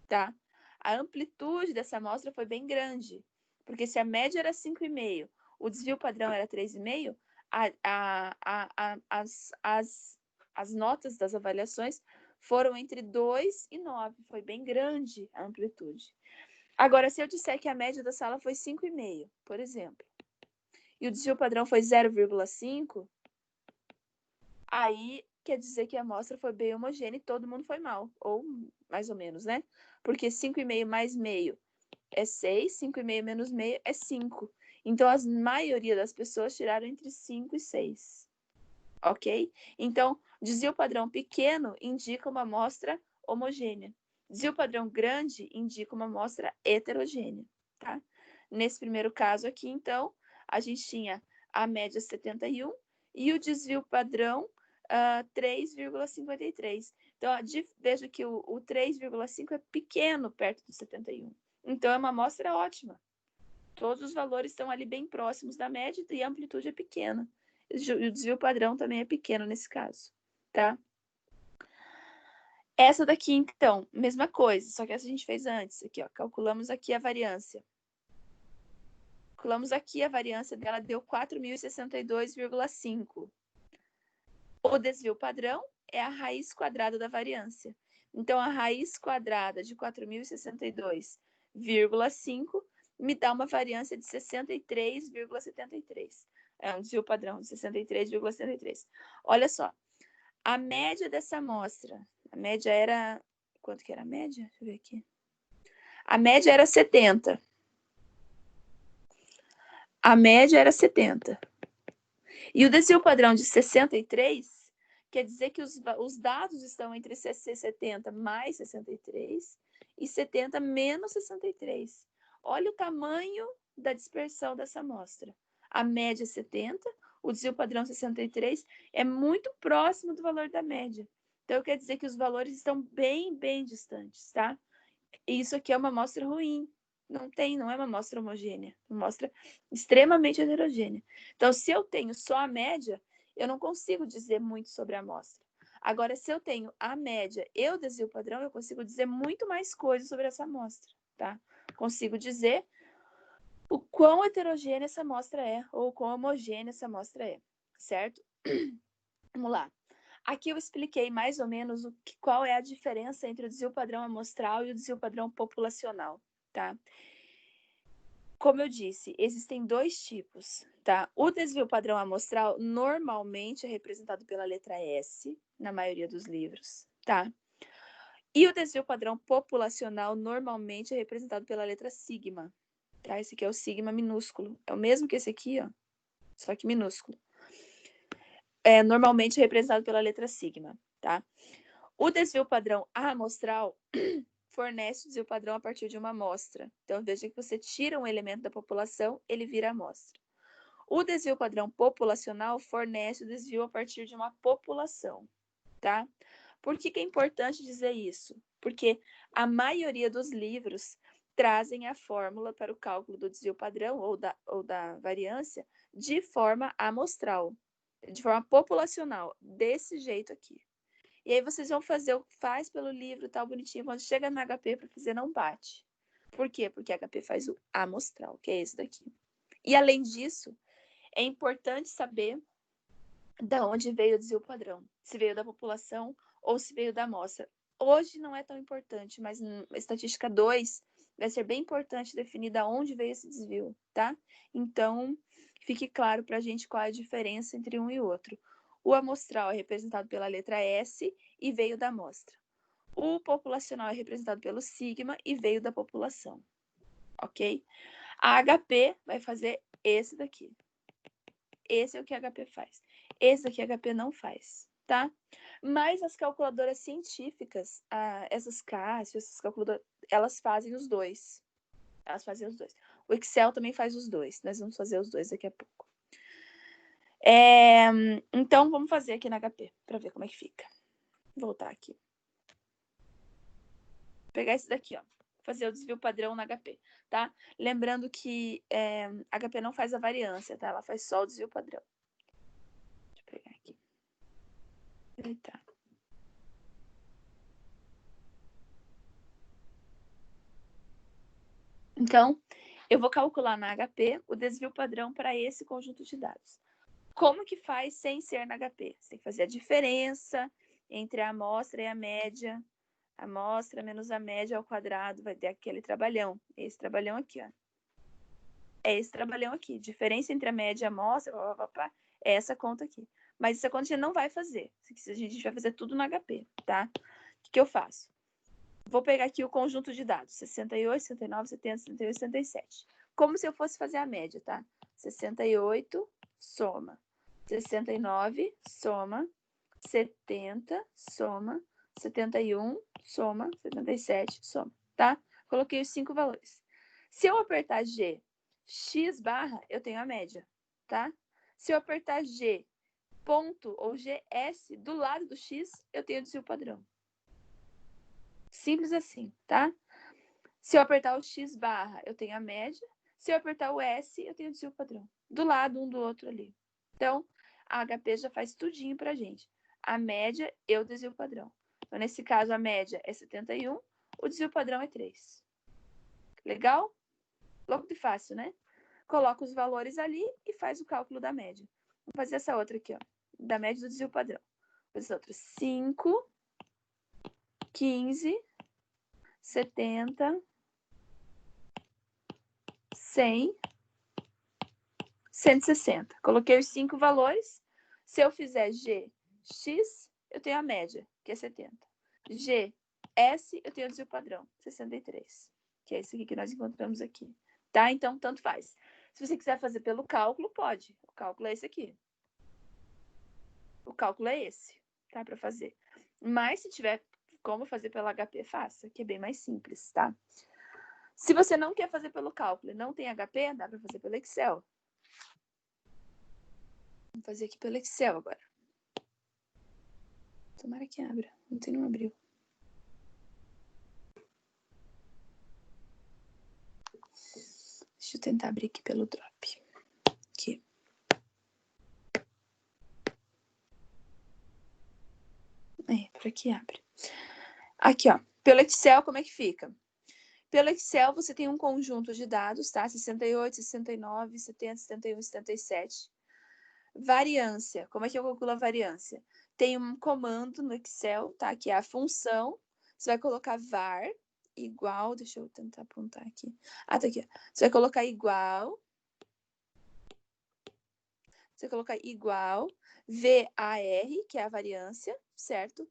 tá? A amplitude dessa amostra foi bem grande, porque se a média era 5,5, o desvio padrão era 3,5, as notas das avaliações foram entre 2 e 9, foi bem grande a amplitude. Agora, se eu disser que a média da sala foi 5,5, por exemplo, e o desvio padrão foi 0,5, aí quer dizer que a amostra foi bem homogênea e todo mundo foi mal, ou mais ou menos, né? Porque 5,5 mais meio é 6, 5,5 menos meio é 5. Então, a maioria das pessoas tiraram entre 5 e 6. Ok? Então, desvio padrão pequeno indica uma amostra homogênea. Desvio padrão grande indica uma amostra heterogênea, tá? Nesse primeiro caso aqui, então, a gente tinha a média 71 e o desvio padrão 3,53. Então, veja que o 3,5 é pequeno perto do 71. Então, é uma amostra ótima. Todos os valores estão ali bem próximos da média e a amplitude é pequena. O desvio padrão também é pequeno nesse caso, tá? Essa daqui, então, mesma coisa, só que essa a gente fez antes. Aqui, ó, calculamos aqui a variância. Calculamos aqui a variância dela, deu 4.062,5. O desvio padrão é a raiz quadrada da variância. Então, a raiz quadrada de 4.062,5 me dá uma variância de 63,73. É um desvio padrão de 63,73. Olha só, a média dessa amostra, a média era... Quanto que era a média? Deixa eu ver aqui. A média era 70. A média era 70. E o desvio padrão de 63 quer dizer que os dados estão entre 70 mais 63 e 70 menos 63. Olha o tamanho da dispersão dessa amostra. A média é 70, o desvio padrão 63 é muito próximo do valor da média. Então, quer dizer que os valores estão bem, bem distantes, tá? E isso aqui é uma amostra ruim. Não é uma amostra homogênea, uma amostra extremamente heterogênea. Então, se eu tenho só a média, eu não consigo dizer muito sobre a amostra. Agora, se eu tenho a média e o desvio padrão, eu consigo dizer muito mais coisas sobre essa amostra, tá? Consigo dizer o quão heterogênea essa amostra é, ou quão homogênea essa amostra é, certo? Vamos lá. Aqui eu expliquei mais ou menos qual é a diferença entre o desvio padrão amostral e o desvio padrão populacional, tá? Como eu disse, existem dois tipos, tá? O desvio padrão amostral normalmente é representado pela letra S, na maioria dos livros, tá? E o desvio padrão populacional normalmente é representado pela letra sigma, tá? Esse aqui é o sigma minúsculo. É o mesmo que esse aqui, ó, só que minúsculo. É normalmente representado pela letra sigma, tá? O desvio padrão amostral fornece o desvio padrão a partir de uma amostra. Então, veja que você tira um elemento da população, ele vira amostra. O desvio padrão populacional fornece o desvio a partir de uma população, tá? Por que é importante dizer isso? Porque a maioria dos livros trazem a fórmula para o cálculo do desvio padrão ou da variância de forma amostral, de forma populacional, desse jeito aqui. E aí vocês vão fazer, faz pelo livro, tal, bonitinho. Quando chega no HP para fazer, não bate. Por quê? Porque HP faz o amostral, que é esse daqui. E além disso, é importante saber de onde veio o desvio padrão. Se veio da população ou se veio da amostra. Hoje não é tão importante, mas na estatística 2 vai ser bem importante definir de onde veio esse desvio, tá? Então, fique claro para a gente qual é a diferença entre um e outro. O amostral é representado pela letra S e veio da amostra. O populacional é representado pelo sigma e veio da população, ok? A HP vai fazer esse daqui. Esse é o que a HP faz. Esse daqui a HP não faz, tá? Mas as calculadoras científicas, essas Cássio, essas calculadoras, elas fazem os dois. Elas fazem os dois. O Excel também faz os dois. Nós vamos fazer os dois daqui a pouco. Então, vamos fazer aqui na HP, para ver como é que fica. Vou voltar aqui. Vou pegar esse daqui, ó. Fazer o desvio padrão na HP, tá? Lembrando que a HP não faz a variância, tá? Ela faz só o desvio padrão. Deixa eu pegar aqui. Eita. Então, eu vou calcular na HP o desvio padrão para esse conjunto de dados. Como que faz sem ser na HP? Você tem que fazer a diferença entre a amostra e a média. A amostra menos a média ao quadrado vai ter aquele trabalhão. Esse trabalhão aqui, ó. É esse trabalhão aqui. Diferença entre a média e a amostra, é essa conta aqui. Mas essa conta a gente não vai fazer. A gente vai fazer tudo no HP, tá? O que eu faço? Vou pegar aqui o conjunto de dados. 68, 69, 70, 78, 77. Como se eu fosse fazer a média, tá? 68, soma. 69, soma. 70, soma. 71, soma. 77, soma, tá? Coloquei os 5 valores. Se eu apertar G, X barra, eu tenho a média, tá? Se eu apertar G, ponto ou GS, do lado do X, eu tenho o desvio padrão. Simples assim, tá? Se eu apertar o X barra, eu tenho a média. Se eu apertar o S, eu tenho o desvio padrão. Do lado um do outro ali. Então, a HP já faz tudinho pra gente. A média e o desvio padrão. Então, nesse caso, a média é 71, o desvio padrão é 3. Legal? Logo de fácil, né? Coloca os valores ali e faz o cálculo da média. Vamos fazer essa outra aqui, ó. Da média do desvio padrão. Vou fazer outra. 5, 15, 70, 100, 160. Coloquei os 5 valores. Se eu fizer GX, eu tenho a média, que é 70. GS, eu tenho o desvio padrão, 63. Que é esse aqui que nós encontramos aqui. Tá? Então, tanto faz. Se você quiser fazer pelo cálculo, pode. O cálculo é esse aqui. O cálculo é esse, tá? Para fazer. Mas, se tiver como fazer pelo HP, faça, que é bem mais simples, tá? Se você não quer fazer pelo cálculo e não tem HP, dá para fazer pelo Excel. Vamos fazer aqui pelo Excel agora. Tomara que abra. Ontem não abriu. Deixa eu tentar abrir aqui pelo Drop. Aqui. Por aqui abre. Aqui, ó. Pelo Excel, como é que fica? Pelo Excel, você tem um conjunto de dados, tá? 68, 69, 70, 71, 77. Variância. Como é que eu calculo a variância? Tem um comando no Excel, tá? Que é a função. Você vai colocar var igual... Deixa eu tentar apontar aqui. Tá aqui. Você vai colocar igual... Você vai colocar igual VAR, que é a variância, certo?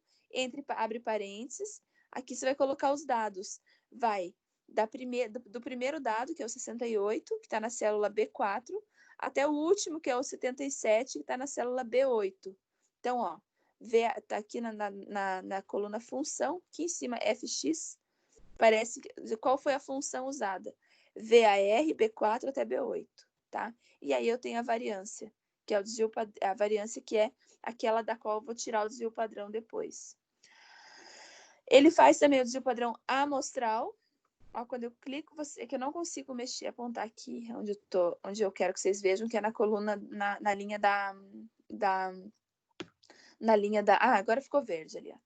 Abre parênteses. Aqui você vai colocar os dados. Vai do primeiro dado, que é o 68, que está na célula B4, até o último, que é o 77, que está na célula B8. Então, ó, Tá aqui na coluna função, aqui em cima fx, parece qual foi a função usada. VAR, B4 até B8, tá? E aí eu tenho a variância, que é o desvio, a variância que é aquela da qual eu vou tirar o desvio padrão depois. Ele faz também o desvio padrão amostral. Ó, quando eu clico, é que eu não consigo mexer, apontar aqui onde eu quero que vocês vejam, que é na coluna, na linha Ah, agora ficou verde ali, ó.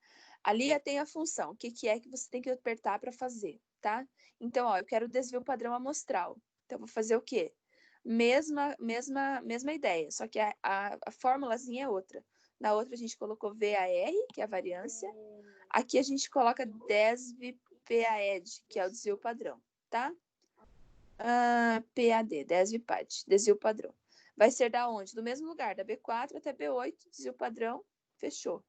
Ali tem a função, o que é que você tem que apertar para fazer, tá? Então, ó, eu quero o desvio padrão amostral. Então, eu vou fazer o quê? Mesma ideia, só que a formulazinha é outra. Na outra, a gente colocou VAR, que é a variância. Aqui, a gente coloca DESV-PAED, que é o desvio padrão, tá? PAD, DESV-PAD, desvio padrão. Vai ser da onde? Do mesmo lugar, da B4 até B8, desvio padrão, fechou.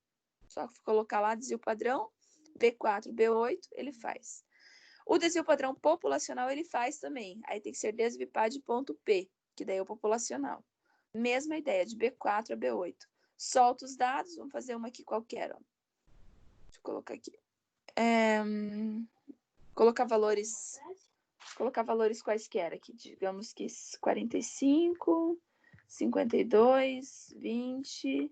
Só colocar lá desvio padrão, B4, B8, ele faz. O desvio padrão populacional, ele faz também. Aí tem que ser desvipad.p, que daí é o populacional. Mesma ideia, de B4 a B8. Solta os dados, vamos fazer uma aqui qualquer. Ó. Deixa eu colocar aqui. Colocar valores quaisquer aqui. Digamos que 45, 52, 20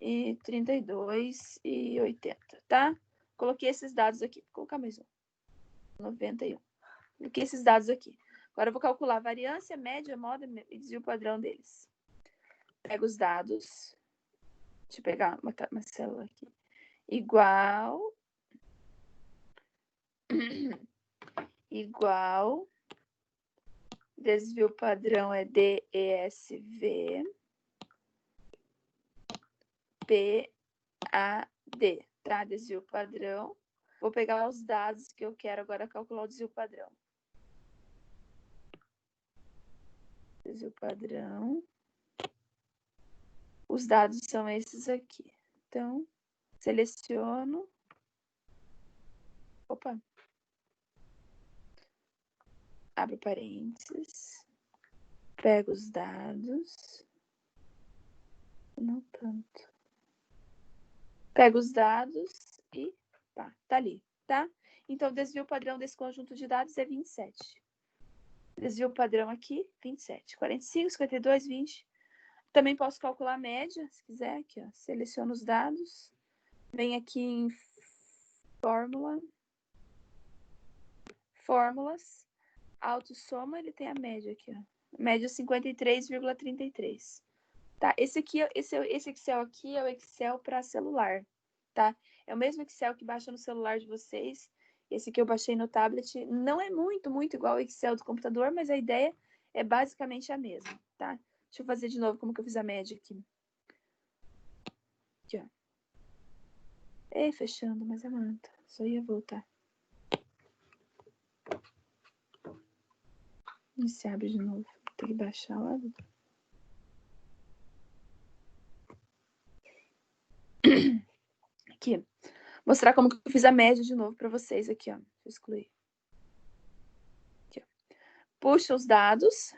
e 32 e 80, tá? Coloquei esses dados aqui. Vou colocar mais um. 91. Coloquei esses dados aqui. Agora eu vou calcular a variância, média, moda e desvio padrão deles. Pego os dados. Deixa eu pegar uma célula aqui. Igual desvio padrão é DESV PAD, tá? Desvio padrão. Vou pegar os dados que eu quero agora calcular o desvio padrão. Desvio padrão. Os dados são esses aqui. Então, seleciono. Opa. Abro parênteses. Pego os dados. Não tanto. Pego os dados e tá ali, tá? Então, o desvio padrão desse conjunto de dados é 27. Desvio padrão aqui, 27. 45, 52, 20. Também posso calcular a média, se quiser. Aqui, ó. Seleciono os dados. Vem aqui em fórmulas. Autossoma, ele tem a média aqui, ó. Média 53,33. Tá? Esse Excel aqui é o Excel para celular, tá? É o mesmo Excel que baixa no celular de vocês. Esse que eu baixei no tablet não é muito igual ao Excel do computador, mas a ideia é basicamente a mesma, tá? Deixa eu fazer de novo como que eu fiz a média aqui. Aqui, ó. Ei, fechando, mas é manta. Só ia voltar. E se abre de novo. Tem que baixar lá. Aqui. Mostrar como que eu fiz a média de novo para vocês aqui, ó. Deixa eu excluir. Aqui, ó. Puxa os dados.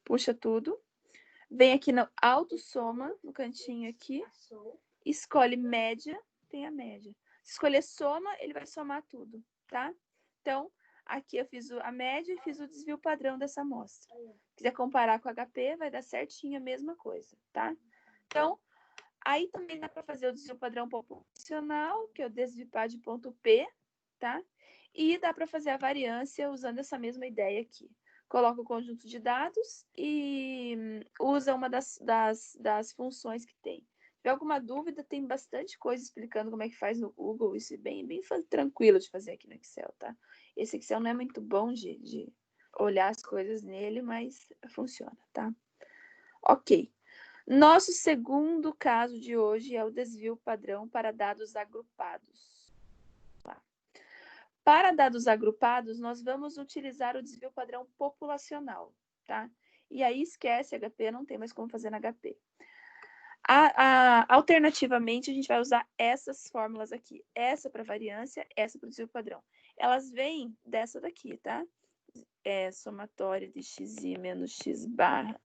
Puxa tudo. Vem aqui no autossoma, no cantinho aqui. Escolhe média. Tem a média. Se escolher soma, ele vai somar tudo, tá? Então, aqui eu fiz a média e fiz o desvio padrão dessa amostra. Se quiser comparar com o HP, vai dar certinho a mesma coisa, tá? Então, aí também dá para fazer o desvio padrão populacional, que é o desvipad.p, tá? E dá para fazer a variância usando essa mesma ideia aqui. Coloca o conjunto de dados e usa uma das funções que tem. Se tiver alguma dúvida, tem bastante coisa explicando como é que faz no Google. Isso é bem tranquilo de fazer aqui no Excel, tá? Esse Excel não é muito bom de olhar as coisas nele, mas funciona, tá? Ok. Nosso segundo caso de hoje é o desvio padrão para dados agrupados. Tá. Para dados agrupados, nós vamos utilizar o desvio padrão populacional, tá? E aí esquece HP, não tem mais como fazer na HP. Alternativamente, a gente vai usar essas fórmulas aqui. Essa para variância, essa para o desvio padrão. Elas vêm dessa daqui, tá? É somatório de xi menos x barra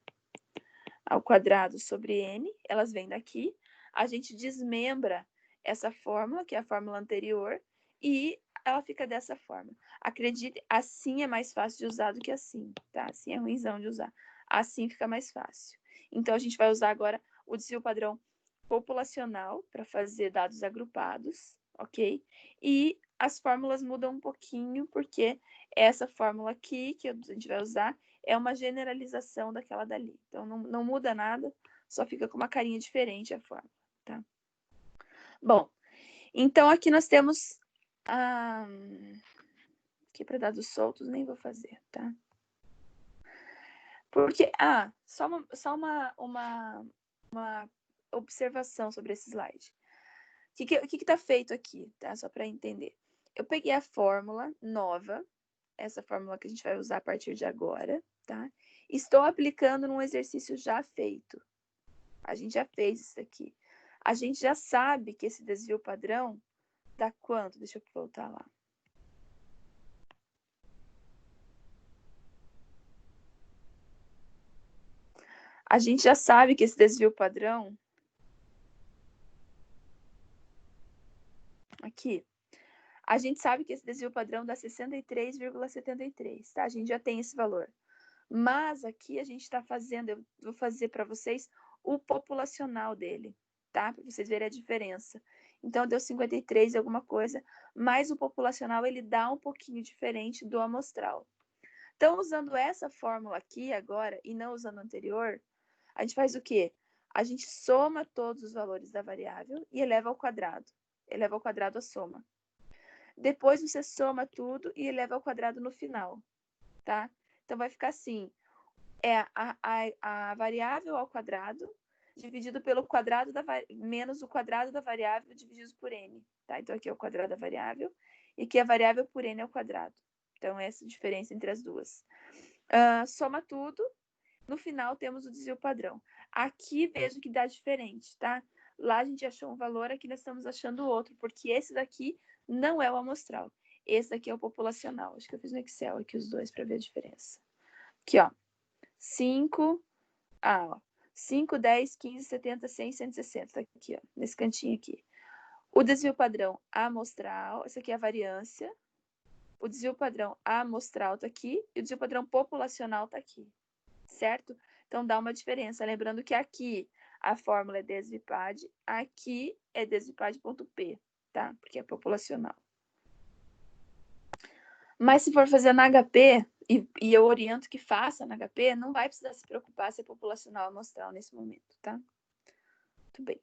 ao quadrado sobre n, elas vêm daqui. a gente desmembra essa fórmula, que é a fórmula anterior, e ela fica dessa forma. Acredite, assim é mais fácil de usar do que assim, tá? Assim é ruimzão de usar. Assim fica mais fácil. Então, a gente vai usar agora o desvio padrão populacional para fazer dados agrupados, ok? E as fórmulas mudam um pouquinho, porque essa fórmula aqui, que a gente vai usar, é uma generalização daquela dali. Então, não muda nada, só fica com uma carinha diferente a fórmula, tá? Bom, então aqui nós temos... aqui para dados soltos, nem vou fazer, tá? Porque... só uma observação sobre esse slide. O que está feito aqui, tá? Só para entender. Eu peguei a fórmula nova, essa fórmula que a gente vai usar a partir de agora, tá? Estou aplicando num exercício já feito. A gente já fez isso aqui. A gente já sabe que esse desvio padrão dá quanto? Deixa eu voltar lá. A gente já sabe que esse desvio padrão... Aqui. A gente sabe que esse desvio padrão dá 63,73, tá? A gente já tem esse valor. Mas aqui a gente está fazendo, eu vou fazer para vocês o populacional dele, tá? Para vocês verem a diferença. Então, deu 53 alguma coisa, mas o populacional ele dá um pouquinho diferente do amostral. Então, usando essa fórmula aqui agora e não usando a anterior, a gente faz o quê? A gente soma todos os valores da variável e eleva ao quadrado. Eleva ao quadrado a soma. Depois você soma tudo e eleva ao quadrado no final, tá? Então, vai ficar assim, a variável ao quadrado dividido pelo quadrado menos o quadrado da variável dividido por n, tá? Então, aqui é o quadrado da variável e aqui a variável por n ao quadrado. Então, essa é a diferença entre as duas. Soma tudo, no final temos o desvio padrão. Aqui, vejo que dá diferente, tá? Lá a gente achou um valor, aqui nós estamos achando outro, porque esse daqui não é o amostral. Esse daqui é o populacional. Acho que eu fiz no Excel aqui os dois para ver a diferença. Aqui, ó. 5, 10, 15, 70, 100, 160. Tá aqui, ó, nesse cantinho aqui. O desvio padrão amostral, essa aqui é a variância. O desvio padrão amostral tá aqui e o desvio padrão populacional tá aqui. Certo? Então, dá uma diferença. Lembrando que aqui a fórmula é desvipad, aqui é desvipad.p, tá? Porque é populacional. Mas se for fazer na HP, e eu oriento que faça na HP, não vai precisar se preocupar se é populacional ou amostral nesse momento, tá? Muito bem.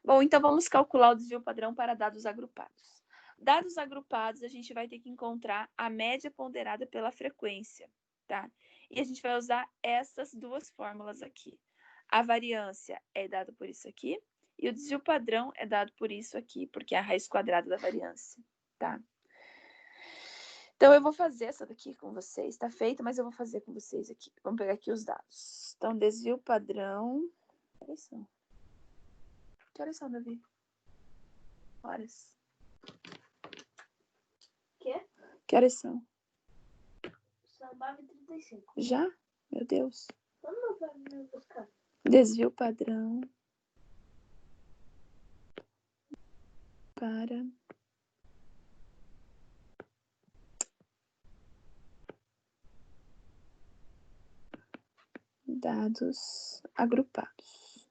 Bom, então vamos calcular o desvio padrão para dados agrupados. Dados agrupados, a gente vai ter que encontrar a média ponderada pela frequência, tá? E a gente vai usar essas duas fórmulas aqui. A variância é dada por isso aqui, e o desvio padrão é dado por isso aqui, porque é a raiz quadrada da variância, tá? Então, eu vou fazer essa daqui com vocês. Tá feita, mas eu vou fazer com vocês aqui. Vamos pegar aqui os dados. Então, desvio padrão... Que horas são? Que horas são, Davi? Horas. Quê? Que horas são? São 9h35. Já? Meu Deus. Quando meu pai me buscar? Desvio padrão para dados agrupados.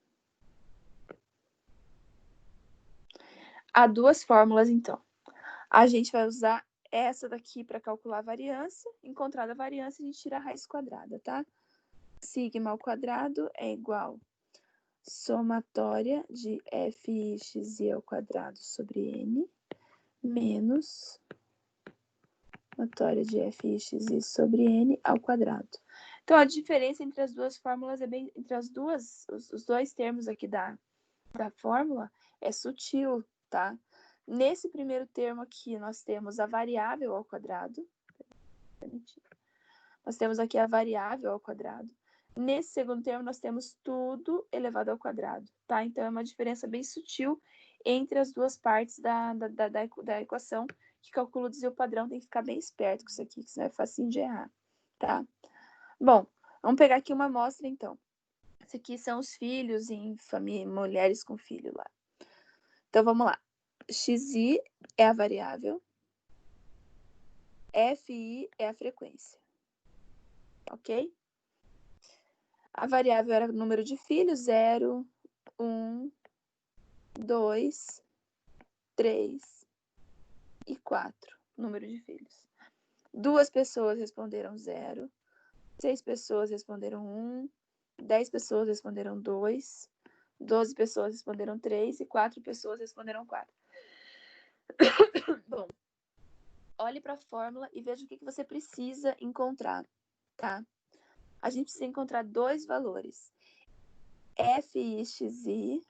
Há duas fórmulas, então. A gente vai usar essa daqui para calcular a variância. Encontrada a variância, a gente tira a raiz quadrada, tá? Sigma ao quadrado é igual somatória de fxi ao quadrado sobre n menos somatória de fxi sobre n ao quadrado. Então, a diferença entre as duas fórmulas entre os dois termos aqui da fórmula é sutil, tá? Nesse primeiro termo aqui, nós temos a variável ao quadrado. Nós temos aqui a variável ao quadrado. Nesse segundo termo, nós temos tudo elevado ao quadrado, tá? Então, é uma diferença bem sutil entre as duas partes da equação, que calcula o desvio padrão. Tem que ficar bem esperto com isso aqui, que senão é facinho de errar, tá? Bom, vamos pegar aqui uma amostra, então. Esse aqui são os filhos em família, mulheres com filho lá. Então, vamos lá. Xi é a variável. Fi é a frequência. Ok? A variável era o número de filhos, 0, 1, 2, 3 e 4. Número de filhos. 2 pessoas responderam 0. 6 pessoas responderam 1. 10 pessoas responderam 2. 12 pessoas responderam 3 e 4 pessoas responderam 4. Bom, olhe para a fórmula e veja o que você precisa encontrar, tá? A gente precisa encontrar 2 valores. Fi(xi)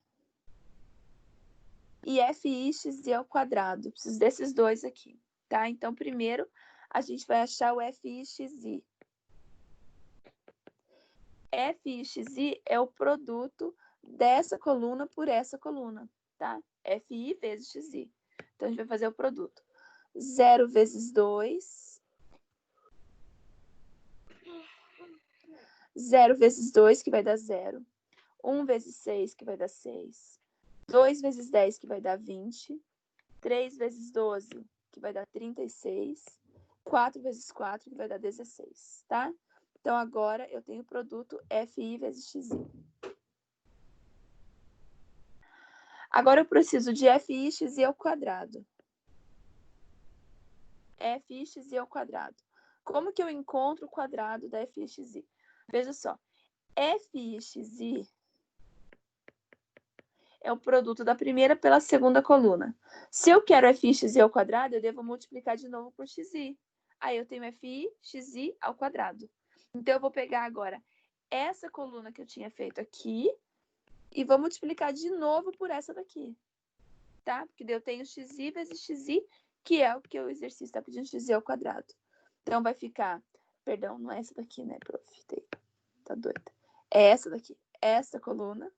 e Fi(xi) ao quadrado. Preciso desses 2 aqui, tá? Então, primeiro, a gente vai achar o Fi(xi). Fi(xi) é o produto dessa coluna por essa coluna, tá? Fi vezes xi. Então, a gente vai fazer o produto. 0 vezes 2. 0 vezes 2, que vai dar 0. 1 vezes 6, que vai dar 6. 2 vezes 10, que vai dar 20. 3 vezes 12, que vai dar 36. 4 vezes 4, que vai dar 16, tá? Então, agora eu tenho o produto Fi vezes xi. Agora eu preciso de Fi(xi) ao quadrado. Fi(xi) ao quadrado. Como que eu encontro o quadrado da Fi(xi)? Veja só. Fi(xi) é o produto da primeira pela segunda coluna. Se eu quero Fi(xi) ao quadrado, eu devo multiplicar de novo por xi. Aí eu tenho Fi(xi) ao quadrado. Então, eu vou pegar agora essa coluna que eu tinha feito aqui e vou multiplicar de novo por essa daqui. Tá? Porque daí eu tenho xi vezes xi, que é o que o exercício está pedindo, xi ao quadrado. Então, vai ficar... Perdão, não é essa daqui, né, prof? Tá doida. É essa daqui. Essa coluna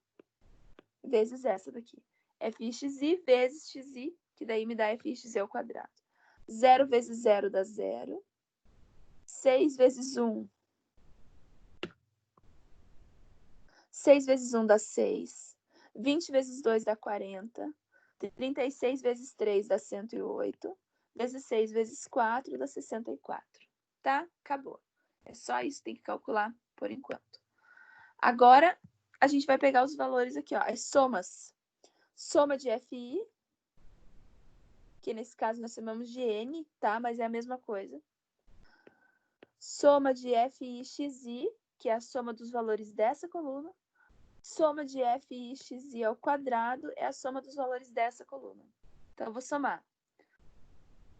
vezes essa daqui. Fi(xi) vezes xi, que daí me dá Fi(xi) ao quadrado. 0 vezes 0 dá 0. 6 vezes 1. 6 vezes 1 dá 6. 20 vezes 2 dá 40. 36 vezes 3 dá 108. Vezes 6 vezes 4 dá 64. Tá? Acabou. É só isso que tem que calcular por enquanto. Agora, a gente vai pegar os valores aqui, ó. As somas. Soma de Fi, que nesse caso nós chamamos de N, tá? Mas é a mesma coisa. Soma de Fi(xi), que é a soma dos valores dessa coluna. Soma de Fi(xi) ao quadrado é a soma dos valores dessa coluna. Então, eu vou somar.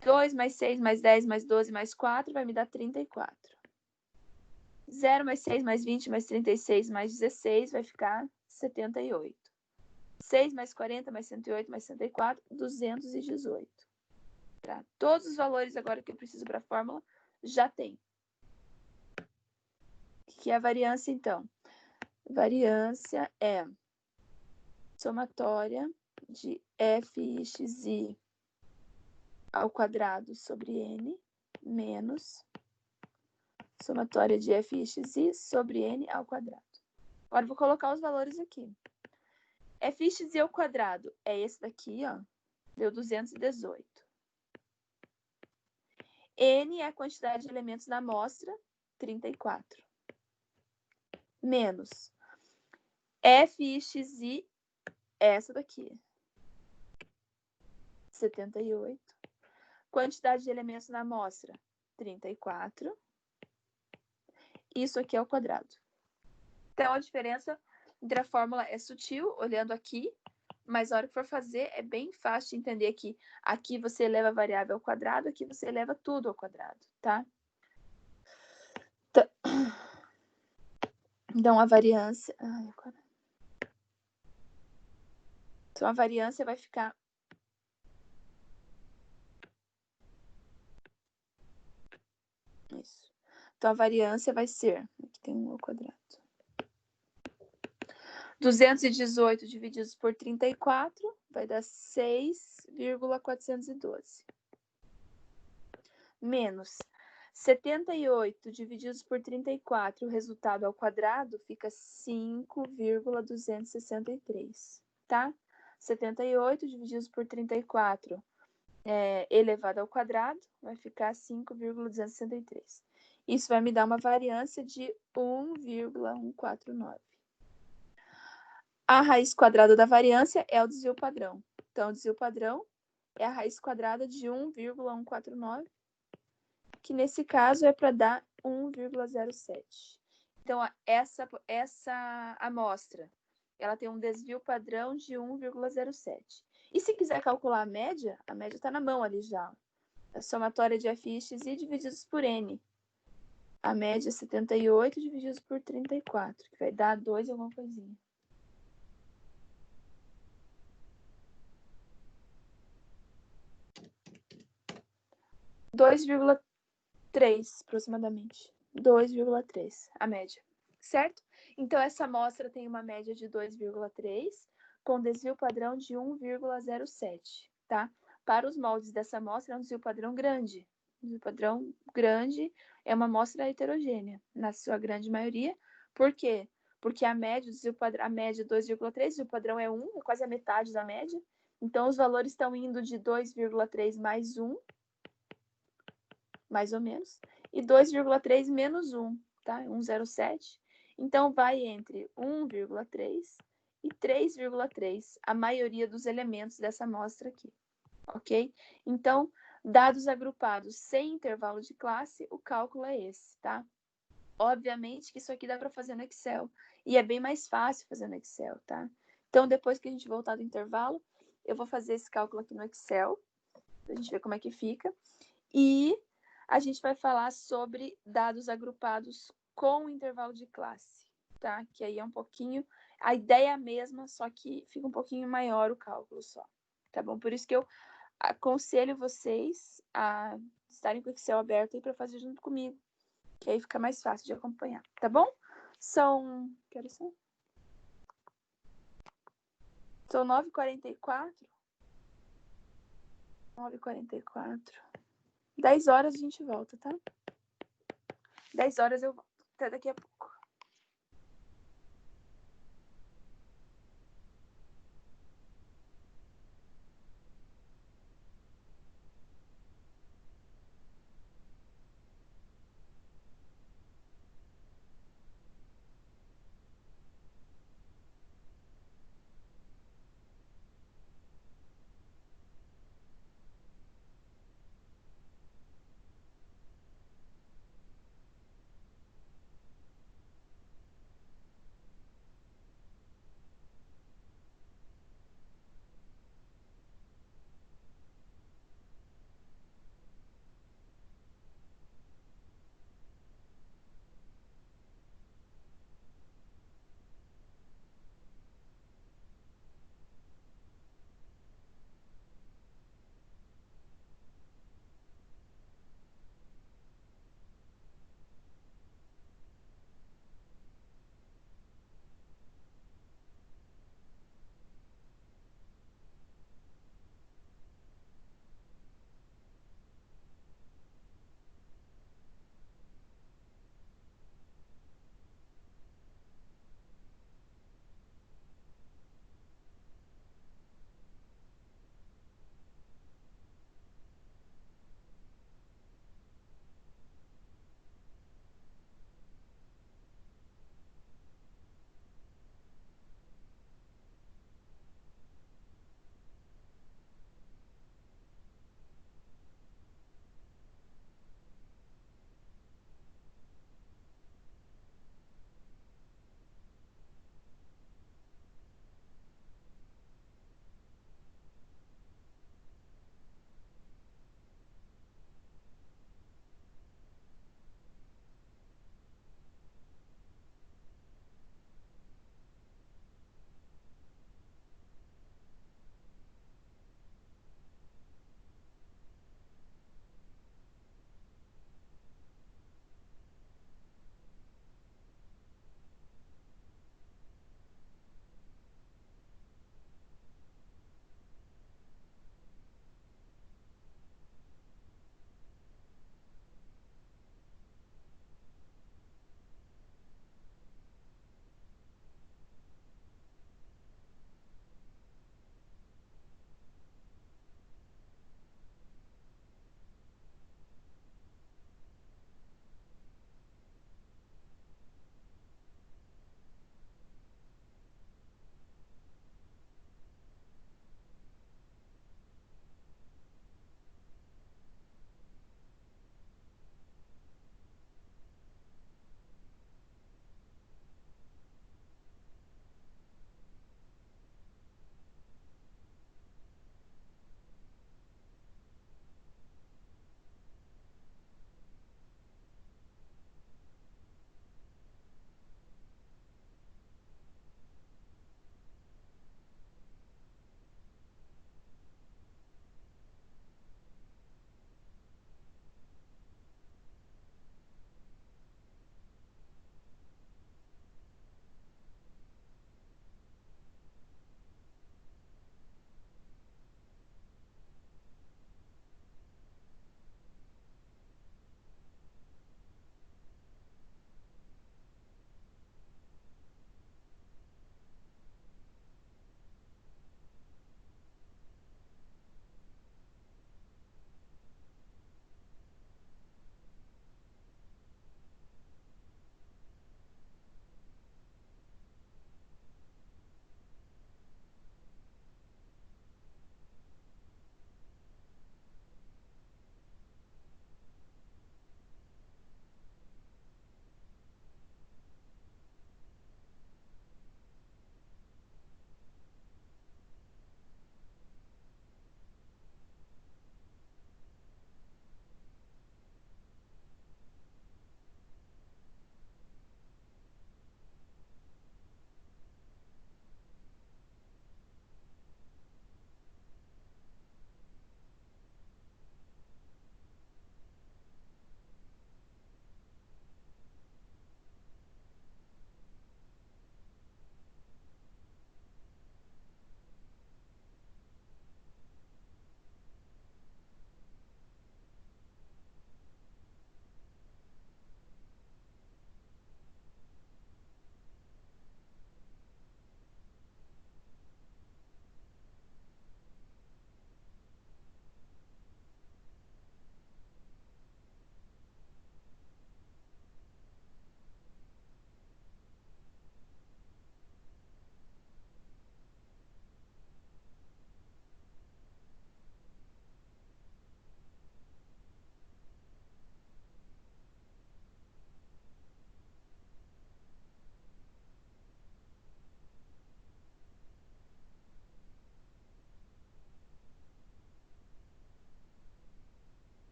2 mais 6 mais 10 mais 12 mais 4 vai me dar 34. 0 mais 6 mais 20 mais 36 mais 16 vai ficar 78. 6 mais 40 mais 108 mais 64, 218. Tá? Todos os valores agora que eu preciso para a fórmula já tem. O que é a variância, então? Variância é somatória de Fi(xi) ao quadrado sobre N menos somatória de Fi(xi) sobre N ao quadrado. Agora, vou colocar os valores aqui. Fi(xi) ao quadrado é esse daqui, ó. Deu 218. N é a quantidade de elementos na amostra, 34. Menos Fi(xi) é essa daqui, 78. Quantidade de elementos na amostra, 34. Isso aqui é o quadrado. Então, a diferença entre a fórmula é sutil, olhando aqui, mas a hora que for fazer, é bem fácil de entender que aqui você eleva a variável ao quadrado, aqui você eleva tudo ao quadrado, tá? Então, a variância... Então, a variância vai ficar... Isso. Então, a variância vai ser... Aqui tem 1 ao quadrado. 218 divididos por 34 vai dar 6,412. Menos 78 divididos por 34, o resultado ao quadrado fica 5,263, tá? 78 divididos por 34 elevado ao quadrado, vai ficar 5,263. Isso vai me dar uma variância de 1,149. A raiz quadrada da variância é o desvio padrão. Então, o desvio padrão é a raiz quadrada de 1,149, que nesse caso é para dar 1,07. Então, essa amostra, ela tem um desvio padrão de 1,07. E se quiser calcular a média está na mão ali já. A somatória de f e xi divididos por n. A média é 78 divididos por 34, que vai dar 2 alguma coisinha. R$ 2,3 aproximadamente. 2,3 a média, certo? Então, essa amostra tem uma média de 2,3 com desvio padrão de 1,07, tá? Para os moldes dessa amostra, é um desvio padrão grande. O desvio padrão grande é uma amostra heterogênea, na sua grande maioria. Por quê? Porque a média 2,3, o desvio padrão é 1, é quase a metade da média. Então, os valores estão indo de 2,3 mais 1, mais ou menos, e 2,3 menos 1, tá? 1,07. Então, vai entre 1,3 e 3,3, a maioria dos elementos dessa amostra aqui, ok? Então, dados agrupados sem intervalo de classe, o cálculo é esse, tá? Obviamente que isso aqui dá para fazer no Excel, e é bem mais fácil fazer no Excel, tá? Então, depois que a gente voltar do intervalo, eu vou fazer esse cálculo aqui no Excel, pra gente ver como é que fica, e a gente vai falar sobre dados agrupados com intervalo de classe, tá? Que aí é um pouquinho, a ideia é a mesma, só que fica um pouquinho maior o cálculo só, tá bom? Por isso que eu aconselho vocês a estarem com o Excel aberto aí para fazer junto comigo, que aí fica mais fácil de acompanhar, tá bom? Que horas são? São 9h44. 9h44. 10 horas a gente volta, tá? 10 horas eu volto. Até daqui a pouco.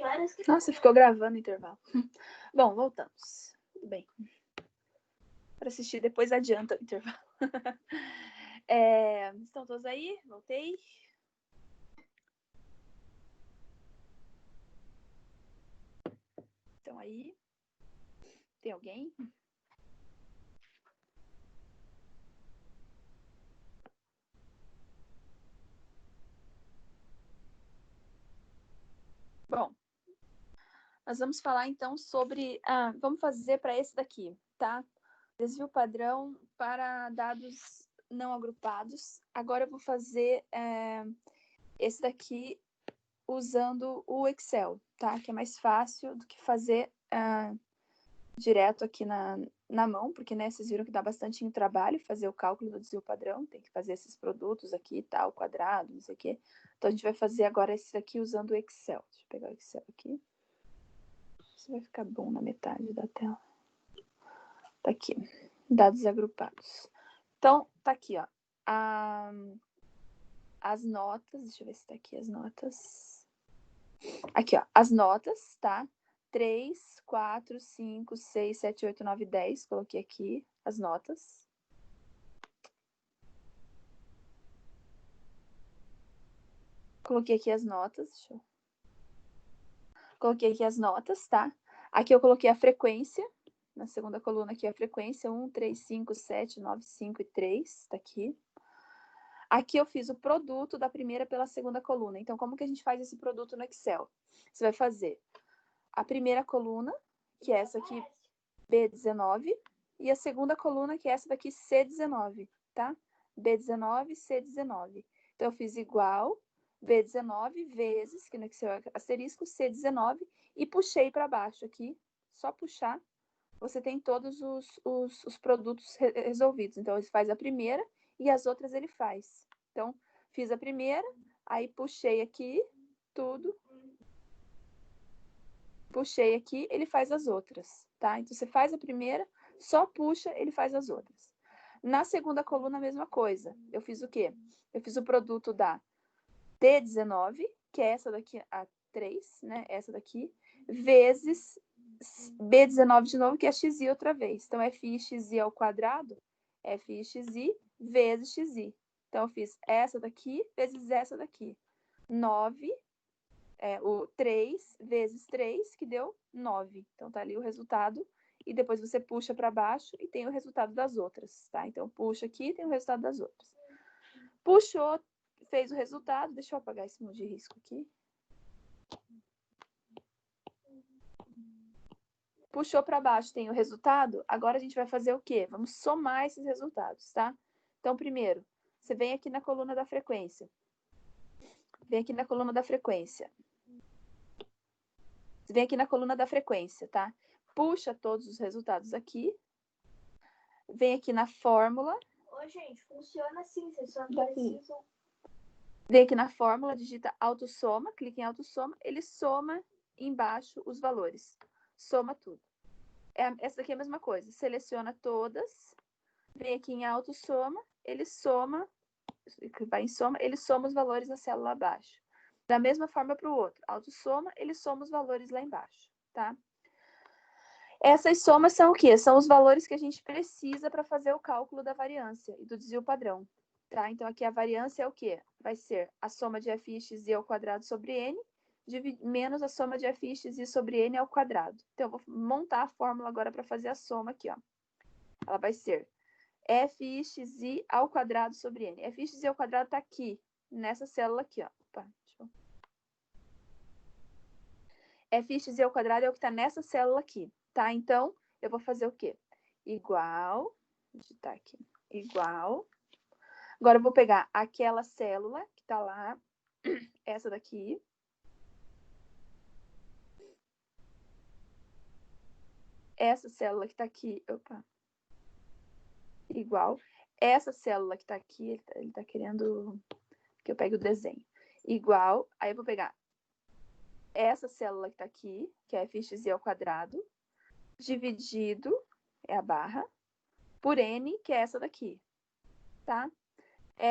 Que horas que Nossa, ficou gravando o intervalo. Bom, voltamos. Tudo bem. Para assistir, depois adianta o intervalo. Estão todos aí? Voltei. Estão aí? Tem alguém? Bom, nós vamos falar então sobre... vamos fazer para esse daqui, tá? Desvio padrão para dados não agrupados. Agora eu vou fazer esse daqui usando o Excel, tá? Que é mais fácil do que fazer direto aqui na mão, porque, né, vocês viram que dá bastante trabalho fazer o cálculo do desvio padrão, tem que fazer esses produtos aqui, tal, quadrado, não sei o quê. Então, a gente vai fazer agora esse aqui usando o Excel. Deixa eu pegar o Excel aqui. Isso vai ficar bom na metade da tela. Tá aqui, dados agrupados. Então, tá aqui, ó, as notas, deixa eu ver se tá aqui as notas. Aqui, ó, as notas, tá? 3, 4, 5, 6, 7, 8, 9, 10. Coloquei aqui as notas. Coloquei aqui as notas. Coloquei aqui as notas, tá? Aqui eu coloquei a frequência. Na segunda coluna aqui a frequência. 1, 3, 5, 7, 9, 5 e 3. Tá aqui. Aqui eu fiz o produto da primeira pela segunda coluna. Então, como que a gente faz esse produto no Excel? Você vai fazer a primeira coluna, que é essa aqui, B19, e a segunda coluna, que é essa daqui, C19, tá? B19, C19. Então, eu fiz igual, B19 vezes, que no Excel é asterisco, C19, e puxei para baixo aqui, só puxar, você tem todos os produtos resolvidos. Então, ele faz a primeira e as outras ele faz. Então, fiz a primeira, aí puxei aqui tudo, puxei aqui, ele faz as outras, tá? Então, você faz a primeira, só puxa, ele faz as outras. Na segunda coluna, a mesma coisa. Eu fiz o quê? Eu fiz o produto da T19, que é essa daqui, a 3, né? Essa daqui, vezes B19 de novo, que é xi outra vez. Então, FI ao quadrado, FI vezes xi. Então, eu fiz essa daqui vezes essa daqui. 9, o 3 vezes 3, que deu 9. Então, tá ali o resultado. E depois você puxa para baixo e tem o resultado das outras, tá? Então, puxa aqui e tem o resultado das outras. Puxou, fez o resultado. Deixa eu apagar esse monte de risco aqui. Puxou para baixo, tem o resultado. Agora a gente vai fazer o quê? Vamos somar esses resultados, tá? Então, primeiro, você vem aqui na coluna da frequência. Vem aqui na coluna da frequência. Você vem aqui na coluna da frequência, tá? Puxa todos os resultados aqui. Vem aqui na fórmula. Ô, gente, funciona assim, vocês só precisam... Vem aqui na fórmula, digita autossoma, clica em autossoma, ele soma embaixo os valores. Soma tudo. Essa daqui é a mesma coisa. Seleciona todas, vem aqui em autossoma, ele soma, vai em soma, ele soma os valores na célula abaixo. Da mesma forma para o outro. Autossoma, ele soma os valores lá embaixo, tá? Essas somas são o quê? São os valores que a gente precisa para fazer o cálculo da variância e do desvio padrão, tá? Então, aqui a variância é o quê? Vai ser a soma de f xi ao quadrado sobre n, menos a soma de f xi sobre n ao quadrado. Então, eu vou montar a fórmula agora para fazer a soma aqui, ó. Ela vai ser f xi ao quadrado sobre n. f xi ao quadrado está aqui, nessa célula aqui, ó. Opa, f xi ao quadrado é o que está nessa célula aqui, tá? Então, eu vou fazer o quê? Igual, vou digitar aqui, igual. Agora, eu vou pegar aquela célula que está lá, essa daqui. Essa célula que está aqui, opa, igual. Essa célula que está aqui, ele está querendo que eu pegue o desenho. Igual, aí eu vou pegar essa célula que está aqui, que é fxi ao quadrado, dividido, é a barra, por n, que é essa daqui, tá?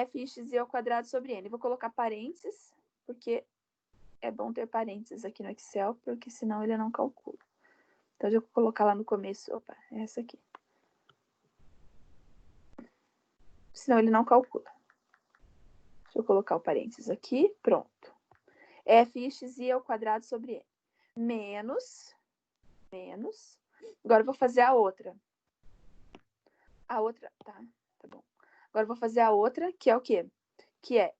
Fxi ao quadrado sobre n. Vou colocar parênteses, porque é bom ter parênteses aqui no Excel, porque senão ele não calcula. Então, eu vou colocar lá no começo, opa, é essa aqui. Senão ele não calcula. Deixa eu colocar o parênteses aqui, pronto. fxi ao quadrado sobre n. Menos. Agora eu vou fazer a outra. Tá bom. Agora eu vou fazer a outra, que é o quê? Que é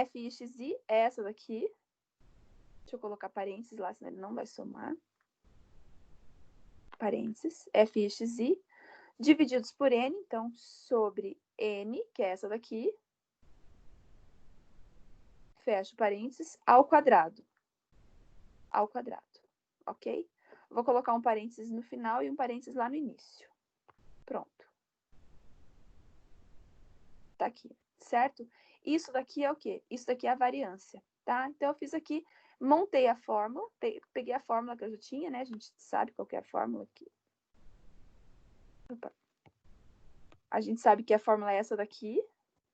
fxi, é essa daqui. Deixa eu colocar parênteses lá, senão ele não vai somar. Parênteses, fxi, divididos por n, então, sobre n, que é essa daqui. Fecho parênteses, ao quadrado. Ao quadrado, ok? Vou colocar um parênteses no final e um parênteses lá no início. Pronto. Tá aqui, certo? Isso daqui é o quê? Isso daqui é a variância, tá? Então, eu fiz aqui, montei a fórmula, peguei a fórmula que eu já tinha, né? A gente sabe qual que é a fórmula aqui. Opa. A gente sabe que a fórmula é essa daqui,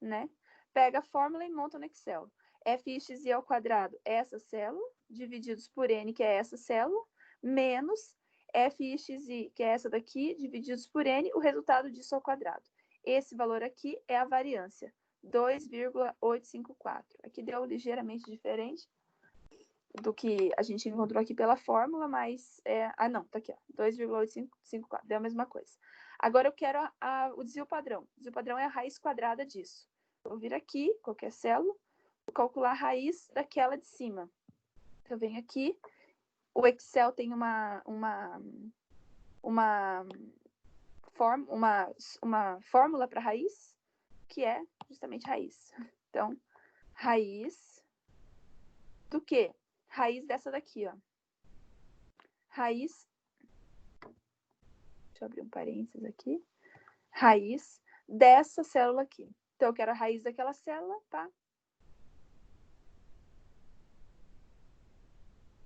né? Pega a fórmula e monta no Excel. fxi ao quadrado é essa célula, divididos por n, que é essa célula, menos fxi, que é essa daqui, divididos por n, o resultado disso ao quadrado. Esse valor aqui é a variância, 2,854. Aqui deu ligeiramente diferente do que a gente encontrou aqui pela fórmula, mas... não, tá aqui, ó, 2,854, deu a mesma coisa. Agora eu quero o desvio padrão. O desvio padrão é a raiz quadrada disso. Vou vir aqui, qualquer célula, vou calcular a raiz daquela de cima. Eu venho aqui, o Excel tem uma fórmula para raiz, que é justamente raiz. Então, raiz do quê? Raiz dessa daqui, ó. Raiz, deixa eu abrir um parênteses aqui. Raiz dessa célula aqui. Então, eu quero a raiz daquela célula, tá?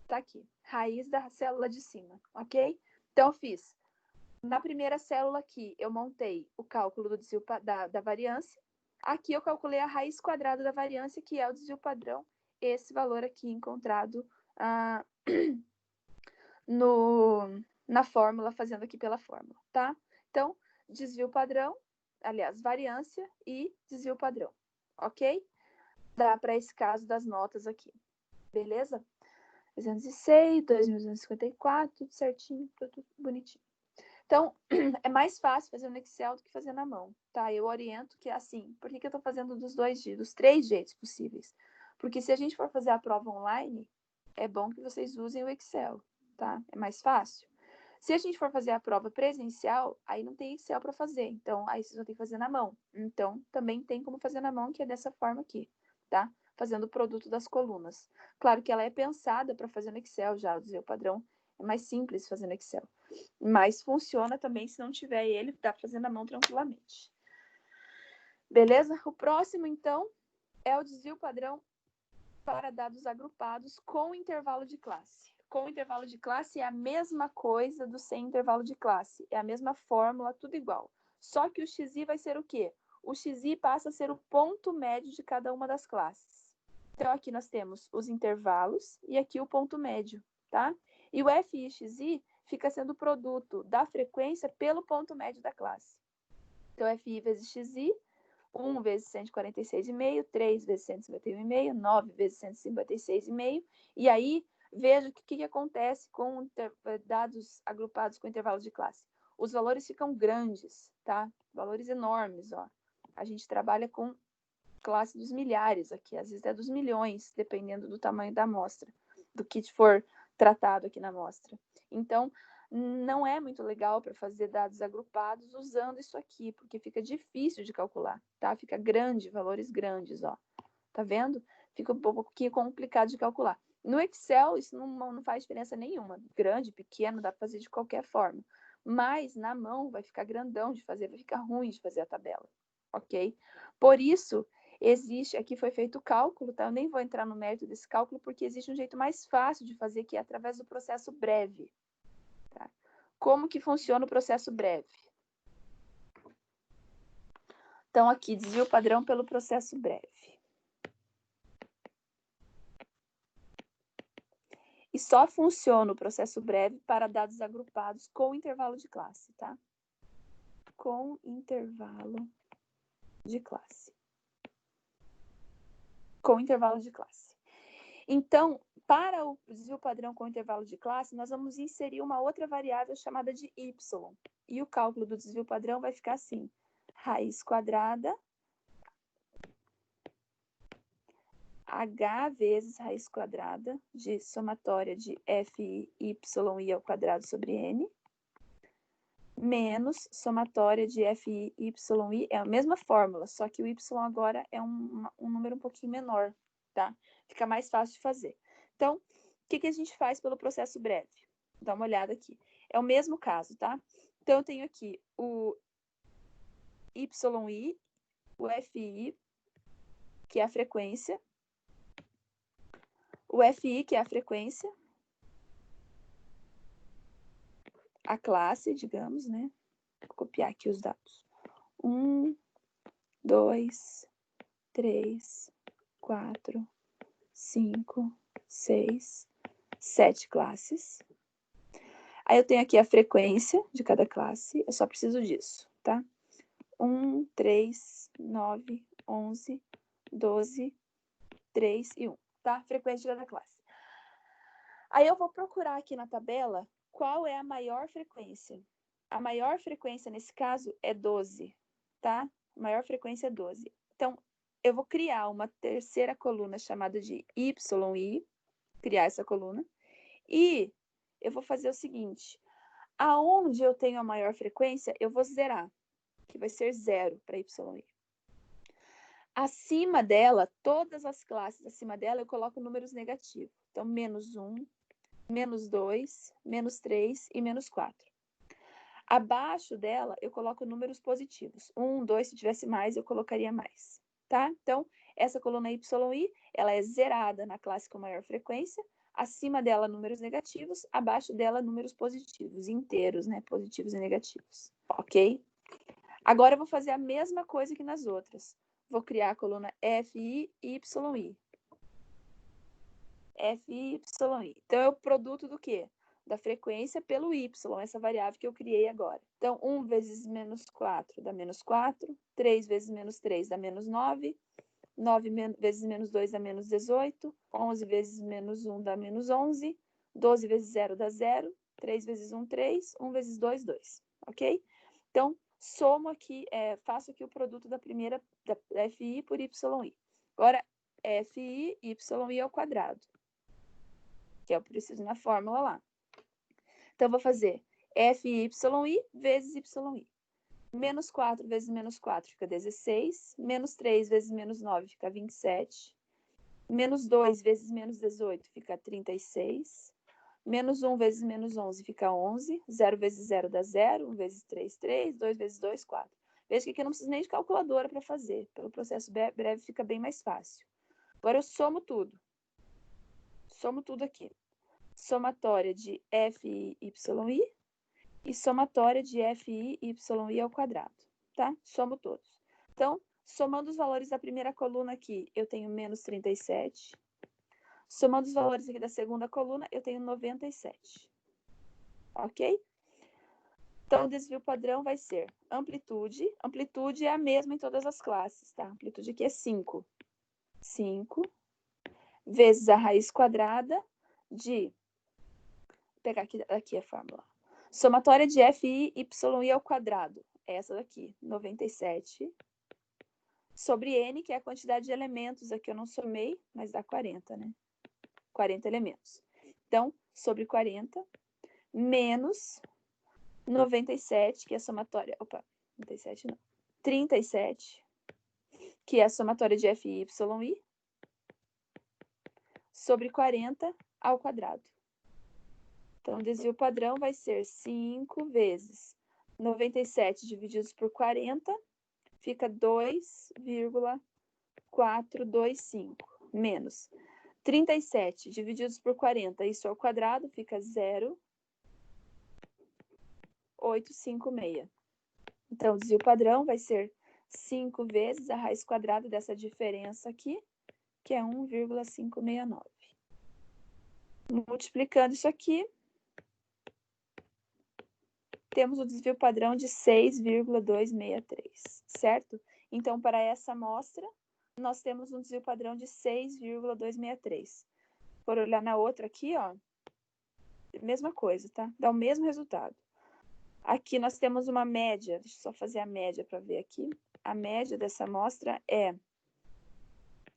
Tá aqui. Raiz da célula de cima, ok? Então, eu fiz. Na primeira célula aqui, eu montei o cálculo do desvio da variância. Aqui, eu calculei a raiz quadrada da variância, que é o desvio padrão. Esse valor aqui encontrado na fórmula, fazendo aqui pela fórmula, tá? Então, desvio padrão, aliás, variância e desvio padrão, ok? Dá para esse caso das notas aqui, beleza? 306, 2.254, tudo certinho, tudo bonitinho. Então, é mais fácil fazer no Excel do que fazer na mão, tá? Eu oriento que, assim, por que eu tô fazendo dos 3 jeitos possíveis? Porque se a gente for fazer a prova online, é bom que vocês usem o Excel, tá? É mais fácil. Se a gente for fazer a prova presencial, aí não tem Excel para fazer, então aí vocês vão ter que fazer na mão. Então, também tem como fazer na mão, que é dessa forma aqui, tá? Fazendo o produto das colunas. Claro que ela é pensada para fazer no Excel já, o desvio padrão é mais simples fazer no Excel. Mas funciona também, se não tiver ele, dá para fazer na mão tranquilamente. Beleza? O próximo, então, é o desvio padrão para dados agrupados com intervalo de classe. Com intervalo de classe é a mesma coisa do sem intervalo de classe. É a mesma fórmula, tudo igual. Só que o xi vai ser o quê? O xi passa a ser o ponto médio de cada uma das classes. Então, aqui nós temos os intervalos e aqui o ponto médio, tá? E o fi fica sendo o produto da frequência pelo ponto médio da classe. Então, fi vezes xi, 1 vezes 146,5, 3 vezes 151,5, 9 vezes 156,5. E aí, veja o que acontece com dados agrupados com intervalos de classe. Os valores ficam grandes, tá? Valores enormes, ó. A gente trabalha com classe dos milhares aqui, às vezes é dos milhões, dependendo do tamanho da amostra, do que for tratado aqui na amostra. Então, não é muito legal para fazer dados agrupados usando isso aqui, porque fica difícil de calcular, tá? Fica grande, valores grandes, ó. Tá vendo? Fica um pouquinho complicado de calcular. No Excel, isso não faz diferença nenhuma. Grande, pequeno, dá para fazer de qualquer forma. Mas na mão vai ficar grandão de fazer, vai ficar ruim de fazer a tabela, ok? Por isso, existe, aqui foi feito o cálculo, tá? Eu nem vou entrar no mérito desse cálculo, porque existe um jeito mais fácil de fazer, que é através do processo breve. Tá? Como que funciona o processo breve? Então, aqui, desvio padrão pelo processo breve. só funciona o processo breve para dados agrupados com intervalo de classe, tá? Com intervalo de classe. Com intervalo de classe. Então, para o desvio padrão com intervalo de classe, nós vamos inserir uma outra variável chamada de y. E o cálculo do desvio padrão vai ficar assim: raiz quadrada h vezes raiz quadrada de somatória de fi y ao quadrado sobre n, menos somatória de fi y i, é a mesma fórmula, só que o y agora é um número um pouquinho menor, tá? Fica mais fácil de fazer. Então, o que a gente faz pelo processo breve? Dá uma olhada aqui. É o mesmo caso, tá? Então, eu tenho aqui o yi, o fi, que é a frequência, o fi, que é a frequência, a classe, digamos, né? Vou copiar aqui os dados. 1, 2, 3, 4, 5, 6, 7 classes. Aí eu tenho aqui a frequência de cada classe, eu só preciso disso, tá? 1, 3, 9, 11, 12, 3 e 1, tá? Frequência de cada classe. Aí eu vou procurar aqui na tabela qual é a maior frequência. A maior frequência, nesse caso, é 12, tá? A maior frequência é 12. Então, eu vou criar uma terceira coluna chamada de yi, criar essa coluna, e eu vou fazer o seguinte: aonde eu tenho a maior frequência, eu vou zerar, que vai ser 0 para yi. Acima dela, todas as classes acima dela, eu coloco números negativos. Então, menos 1, menos 2, menos 3 e menos 4. Abaixo dela, eu coloco números positivos. 1, 2, se tivesse mais, eu colocaria mais, tá? Então, essa coluna yi, ela é zerada na classe com maior frequência. Acima dela, números negativos. Abaixo dela, números positivos, inteiros, né? Positivos e negativos, ok? Agora, eu vou fazer a mesma coisa que nas outras. Vou criar a coluna fi, yi. fi, yi. Então, é o produto do quê? Da frequência pelo y, essa variável que eu criei agora. Então, 1 vezes menos 4 dá menos 4, 3 vezes menos 3 dá menos 9, 9 vezes menos 2 dá menos 18, 11 vezes menos 1 dá menos 11, 12 vezes 0 dá 0, 3 vezes 1, 3, 1 vezes 2, 2, ok? Então, somo aqui, faço aqui o produto da primeira, da fi por yi. Agora, fi, yi ao quadrado, que eu preciso na fórmula lá. Então, eu vou fazer fi vezes yi. Menos 4 vezes menos 4 fica 16. Menos 3 vezes menos 9 fica 27. Menos 2 vezes menos 18 fica 36. Menos 1 vezes menos 11 fica 11. 0 vezes 0 dá 0. 1 vezes 3, 3. 2 vezes 2, 4. Veja que aqui eu não preciso nem de calculadora para fazer. Pelo processo breve fica bem mais fácil. Agora, eu somo tudo. Somo tudo aqui. Somatória de fi, yi e somatória de fi, yi ao quadrado, tá? Somo todos. Então, somando os valores da primeira coluna aqui, eu tenho menos 37. Somando os valores aqui da segunda coluna, eu tenho 97. Ok? Então, o desvio padrão vai ser amplitude. Amplitude é a mesma em todas as classes, tá? Amplitude aqui é 5. 5 vezes a raiz quadrada de... Vou pegar aqui a fórmula. Somatória de fi, yi ao quadrado. É essa daqui, 97. Sobre n, que é a quantidade de elementos. Aqui eu não somei, mas dá 40, né? 40 elementos. Então, sobre 40, menos 97, que é a somatória... Opa, 97 não. 37, que é a somatória de fi, yi, sobre 40 ao quadrado. Então, o desvio padrão vai ser 5 vezes 97 divididos por 40, fica 2,425, menos 37 divididos por 40, isso ao quadrado, fica 0,856. Então, o desvio padrão vai ser 5 vezes a raiz quadrada dessa diferença aqui, que é 1,569. Multiplicando isso aqui, temos o desvio padrão de 6,263, certo? Então, para essa amostra, nós temos um desvio padrão de 6,263. Por olhar na outra aqui, ó, mesma coisa, tá? Dá o mesmo resultado. Aqui nós temos uma média, deixa eu só fazer a média para ver aqui. A média dessa amostra é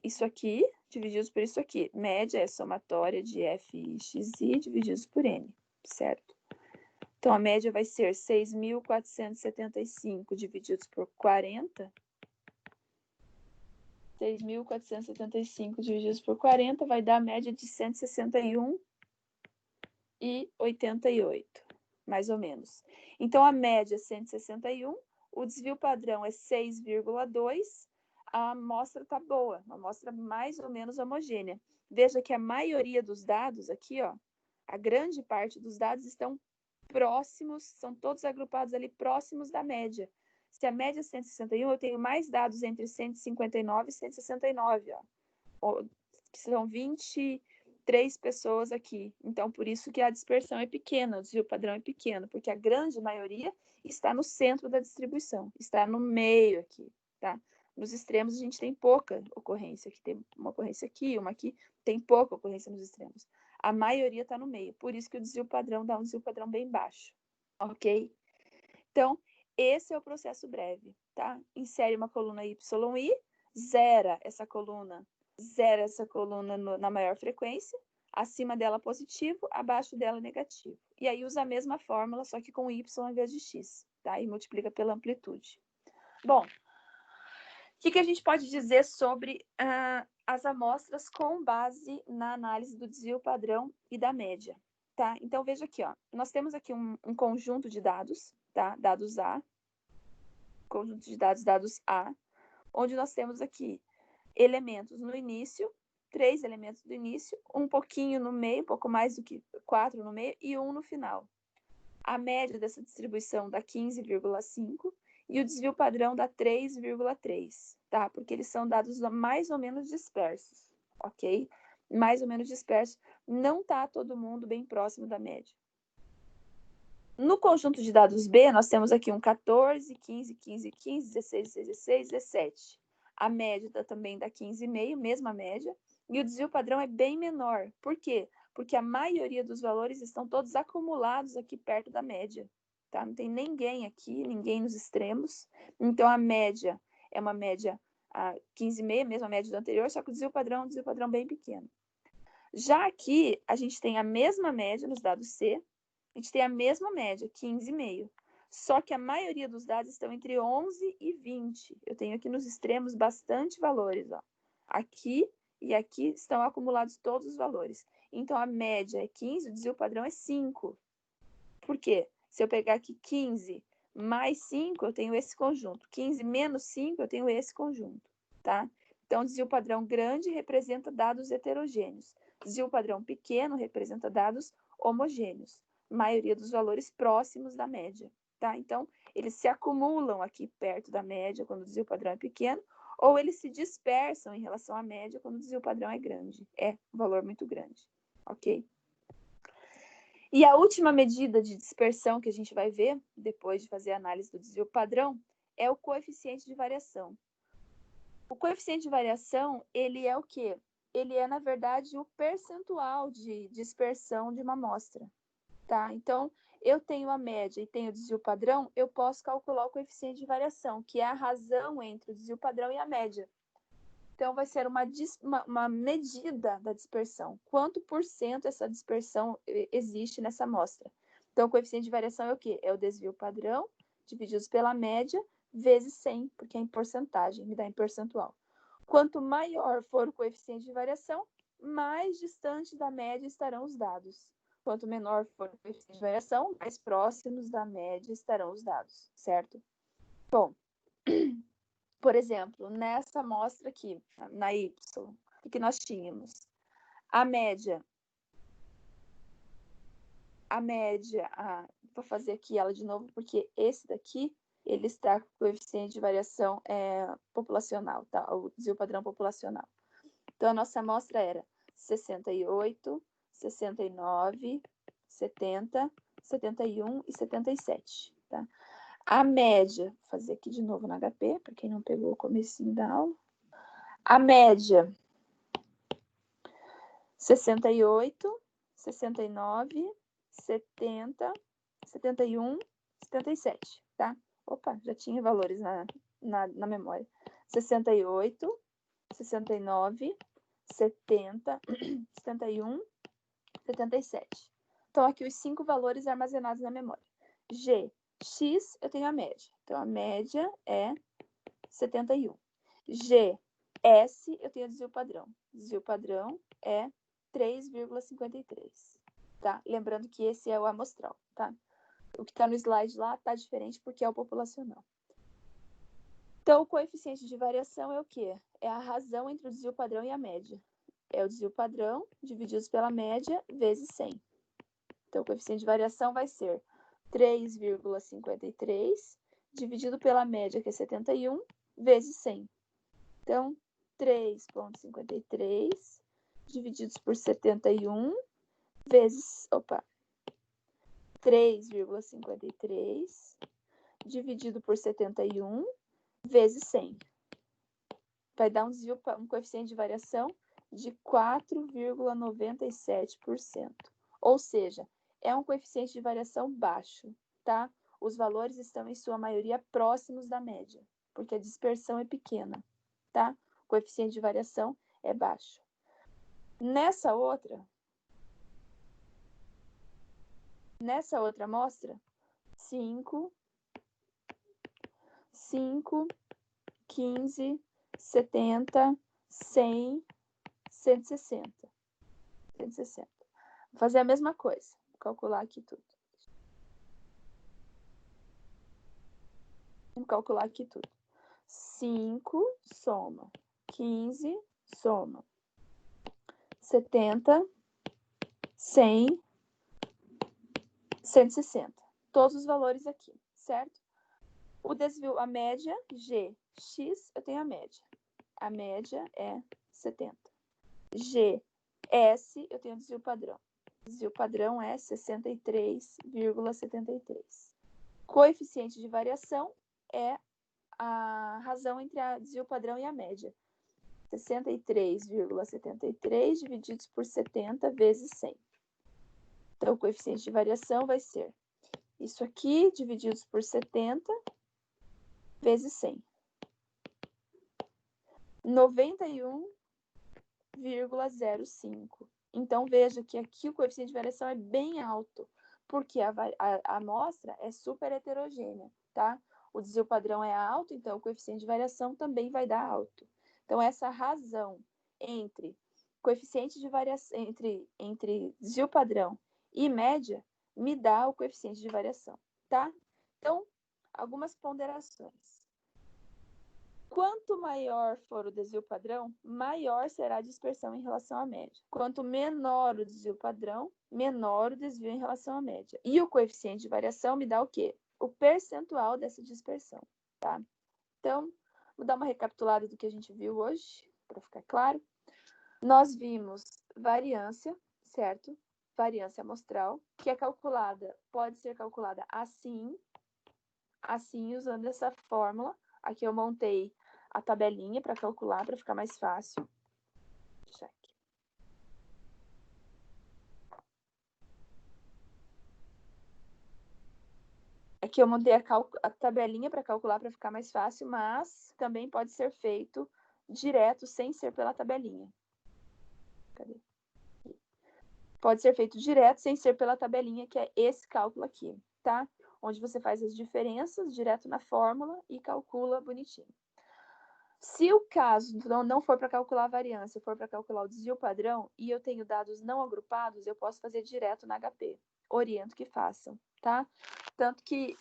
isso aqui, divididos por isso aqui. Média é somatória de f e xi divididos por n, certo? Então, a média vai ser 6.475 divididos por 40. 6.475 divididos por 40 vai dar a média de 161,88, mais ou menos. Então, a média é 161, o desvio padrão é 6,2, a amostra está boa, uma amostra mais ou menos homogênea. Veja que a maioria dos dados aqui, ó, a grande parte dos dados estão próximos, são todos agrupados ali próximos da média. Se a média é 161, eu tenho mais dados entre 159 e 169, ó. São 23 pessoas aqui. Então, por isso que a dispersão é pequena, o desvio padrão é pequeno, porque a grande maioria está no centro da distribuição, está no meio aqui, tá? Nos extremos, a gente tem pouca ocorrência. Aqui tem uma ocorrência aqui, uma aqui, tem pouca ocorrência nos extremos. A maioria está no meio, por isso que o desvio padrão dá um desvio padrão bem baixo, ok? Então, esse é o processo breve, tá? Insere uma coluna YI, zera essa coluna na maior frequência, acima dela positivo, abaixo dela negativo. E aí usa a mesma fórmula, só que com Y ao invés de X, tá? E multiplica pela amplitude. Bom, o que a gente pode dizer sobre as amostras com base na análise do desvio padrão e da média, tá? Então, veja aqui, ó. Nós temos aqui um conjunto de dados, tá? Dados A, conjunto de dados A, onde nós temos aqui elementos no início, 3 elementos do início, um pouquinho no meio, um pouco mais do que 4 no meio e 1 no final. A média dessa distribuição dá 15,5 e o desvio padrão dá 3,3, tá? Porque eles são dados mais ou menos dispersos, ok? Mais ou menos dispersos. Não tá todo mundo bem próximo da média. No conjunto de dados B, nós temos aqui um 14, 15, 15, 15, 16, 16, 17. A média também dá 15,5, mesma média. E o desvio padrão é bem menor. Por quê? Porque a maioria dos valores estão todos acumulados aqui perto da média. Tá? Não tem ninguém aqui, ninguém nos extremos. Então, a média é uma média 15,5, mesma média do anterior, só que o desvio padrão é um desvio padrão bem pequeno. Já aqui, a gente tem a mesma média nos dados C, a gente tem a mesma média, 15,5. Só que a maioria dos dados estão entre 11 e 20. Eu tenho aqui nos extremos bastante valores, ó. Aqui e aqui estão acumulados todos os valores. Então, a média é 15, o desvio padrão é 5. Por quê? Se eu pegar aqui 15 mais 5, eu tenho esse conjunto. 15 menos 5, eu tenho esse conjunto, tá? Então, desvio padrão grande representa dados heterogêneos. Desvio padrão pequeno representa dados homogêneos. Maioria dos valores próximos da média, tá? Então, eles se acumulam aqui perto da média quando o desvio padrão é pequeno, ou eles se dispersam em relação à média quando o desvio padrão é grande. É um valor muito grande, ok? E a última medida de dispersão que a gente vai ver, depois de fazer a análise do desvio padrão, é o coeficiente de variação. O coeficiente de variação, ele é o quê? Ele é, na verdade, o percentual de dispersão de uma amostra, tá? Então, eu tenho a média e tenho o desvio padrão, eu posso calcular o coeficiente de variação, que é a razão entre o desvio padrão e a média. Então, vai ser uma medida da dispersão. Quanto por cento essa dispersão existe nessa amostra? Então, o coeficiente de variação é o quê? É o desvio padrão divididos pela média vezes 100, porque é em porcentagem, me dá em percentual. Quanto maior for o coeficiente de variação, mais distante da média estarão os dados. Quanto menor for o coeficiente de variação, mais próximos da média estarão os dados, certo? Bom, por exemplo, nessa amostra aqui, na Y, o que nós tínhamos? A média, vou fazer aqui ela de novo, porque esse daqui, ele está com coeficiente de variação populacional, tá? O desvio padrão populacional. Então, a nossa amostra era 68, 69, 70, 71 e 77, tá? A média, vou fazer aqui de novo no HP, para quem não pegou o comecinho da aula. A média, 68, 69, 70, 71, 77, tá? Opa, já tinha valores na memória. 68, 69, 70, 71, 77. Então, aqui os 5 valores armazenados na memória. G, X, eu tenho a média. Então, a média é 71. G, S, eu tenho desvio padrão. Desvio padrão é 3,53, tá? Lembrando que esse é o amostral, tá? O que está no slide lá está diferente porque é o populacional. Então, o coeficiente de variação é o quê? É a razão entre o desvio padrão e a média. É o desvio padrão divididos pela média vezes 100. Então, o coeficiente de variação vai ser 3,53 dividido pela média, que é 71, vezes 100. Então, 3,53 divididos por 71 vezes... 3,53 dividido por 71 vezes 100. Vai dar um coeficiente de variação de 4,97%. Ou seja, é um coeficiente de variação baixo, tá? Os valores estão, em sua maioria, próximos da média, porque a dispersão é pequena, tá? O coeficiente de variação é baixo. Nessa outra amostra, 5, 15, 70, 100, 160. 160. Vou fazer a mesma coisa. Vou calcular aqui tudo. Vamos calcular aqui tudo. 5 soma 15 soma 70, 100, 160. Todos os valores aqui, certo? O desvio, a média, G, X, eu tenho a média. A média é 70. G, S, eu tenho o desvio padrão. O desvio padrão é 63,73. Coeficiente de variação é a razão entre o desvio padrão e a média. 63,73 divididos por 70 vezes 100. Então, o coeficiente de variação vai ser isso aqui, divididos por 70 vezes 100. 91,05. Então, veja que aqui o coeficiente de variação é bem alto, porque a amostra é super heterogênea, tá? O desvio padrão é alto, então o coeficiente de variação também vai dar alto. Então, essa razão entre coeficiente de variação, entre desvio padrão e média, me dá o coeficiente de variação, tá? Então, algumas ponderações. Quanto maior for o desvio padrão, maior será a dispersão em relação à média. Quanto menor o desvio padrão, menor o desvio em relação à média. E o coeficiente de variação me dá o quê? O percentual dessa dispersão, tá? Então, vou dar uma recapitulada do que a gente viu hoje, para ficar claro. Nós vimos variância, certo? Variância amostral, que é calculada, pode ser calculada assim, usando essa fórmula. Aqui eu montei a tabelinha para calcular, para ficar mais fácil. Check. Aqui eu montei a tabelinha para calcular, para ficar mais fácil, mas também pode ser feito direto, sem ser pela tabelinha. Cadê? Pode ser feito direto, sem ser pela tabelinha, que é esse cálculo aqui, tá? Onde você faz as diferenças direto na fórmula e calcula bonitinho. Se o caso não for para calcular a variância, for para calcular o desvio padrão, e eu tenho dados não agrupados, eu posso fazer direto na HP. Oriento que façam, tá? Tanto que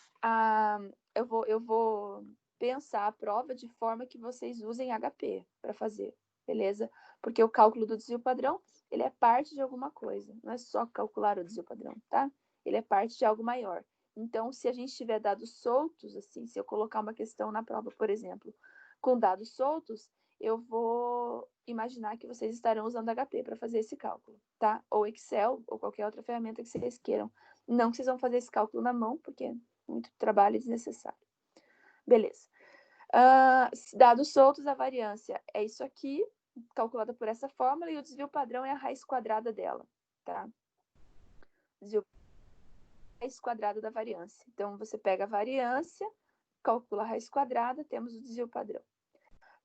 eu vou pensar a prova de forma que vocês usem HP para fazer, beleza? Porque o cálculo do desvio padrão, ele é parte de alguma coisa. Não é só calcular o desvio padrão, tá? Ele é parte de algo maior. Então, se a gente tiver dados soltos, assim, se eu colocar uma questão na prova, por exemplo, com dados soltos, eu vou imaginar que vocês estarão usando HP para fazer esse cálculo, tá? Ou Excel, ou qualquer outra ferramenta que vocês queiram. Não que vocês vão fazer esse cálculo na mão, porque é muito trabalho desnecessário. Beleza. Dados soltos, a variância é isso aqui, calculada por essa fórmula, e o desvio padrão é a raiz quadrada dela, tá? Desvio raiz quadrada da variância. Então, você pega a variância, calcula a raiz quadrada, temos o desvio padrão.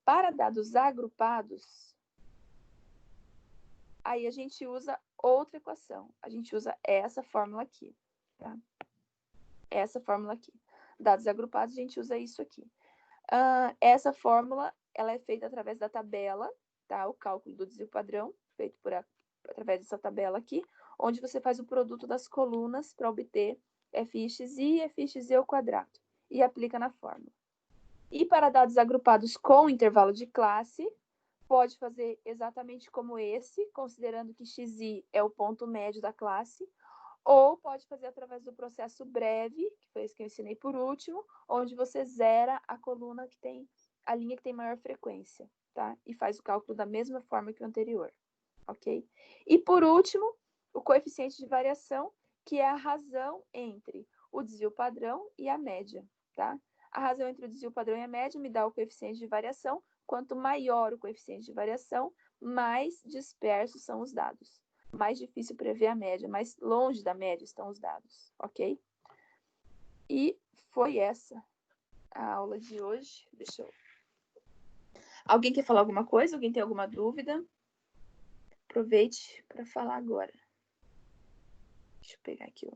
Para dados agrupados, aí a gente usa outra equação. A gente usa essa fórmula aqui, tá? Essa fórmula aqui. Dados agrupados, a gente usa isso aqui. Essa fórmula, ela é feita através da tabela, tá? O cálculo do desvio padrão, feito através dessa tabela aqui, onde você faz o produto das colunas para obter fixi e fxi ao quadrado, e aplica na fórmula. E para dados agrupados com intervalo de classe, pode fazer exatamente como esse, considerando que xi é o ponto médio da classe, ou pode fazer através do processo breve, que foi esse que eu ensinei por último, onde você zera a coluna que tem, a linha que tem maior frequência, tá? E faz o cálculo da mesma forma que o anterior, ok? E por último, o coeficiente de variação, que é a razão entre o desvio padrão e a média, tá? A razão entre o desvio padrão e a média me dá o coeficiente de variação. Quanto maior o coeficiente de variação, mais dispersos são os dados. Mais difícil prever a média, mais longe da média estão os dados, ok? E foi essa a aula de hoje. Deixa eu... Alguém quer falar alguma coisa? Alguém tem alguma dúvida? Aproveite para falar agora. Deixa eu pegar aqui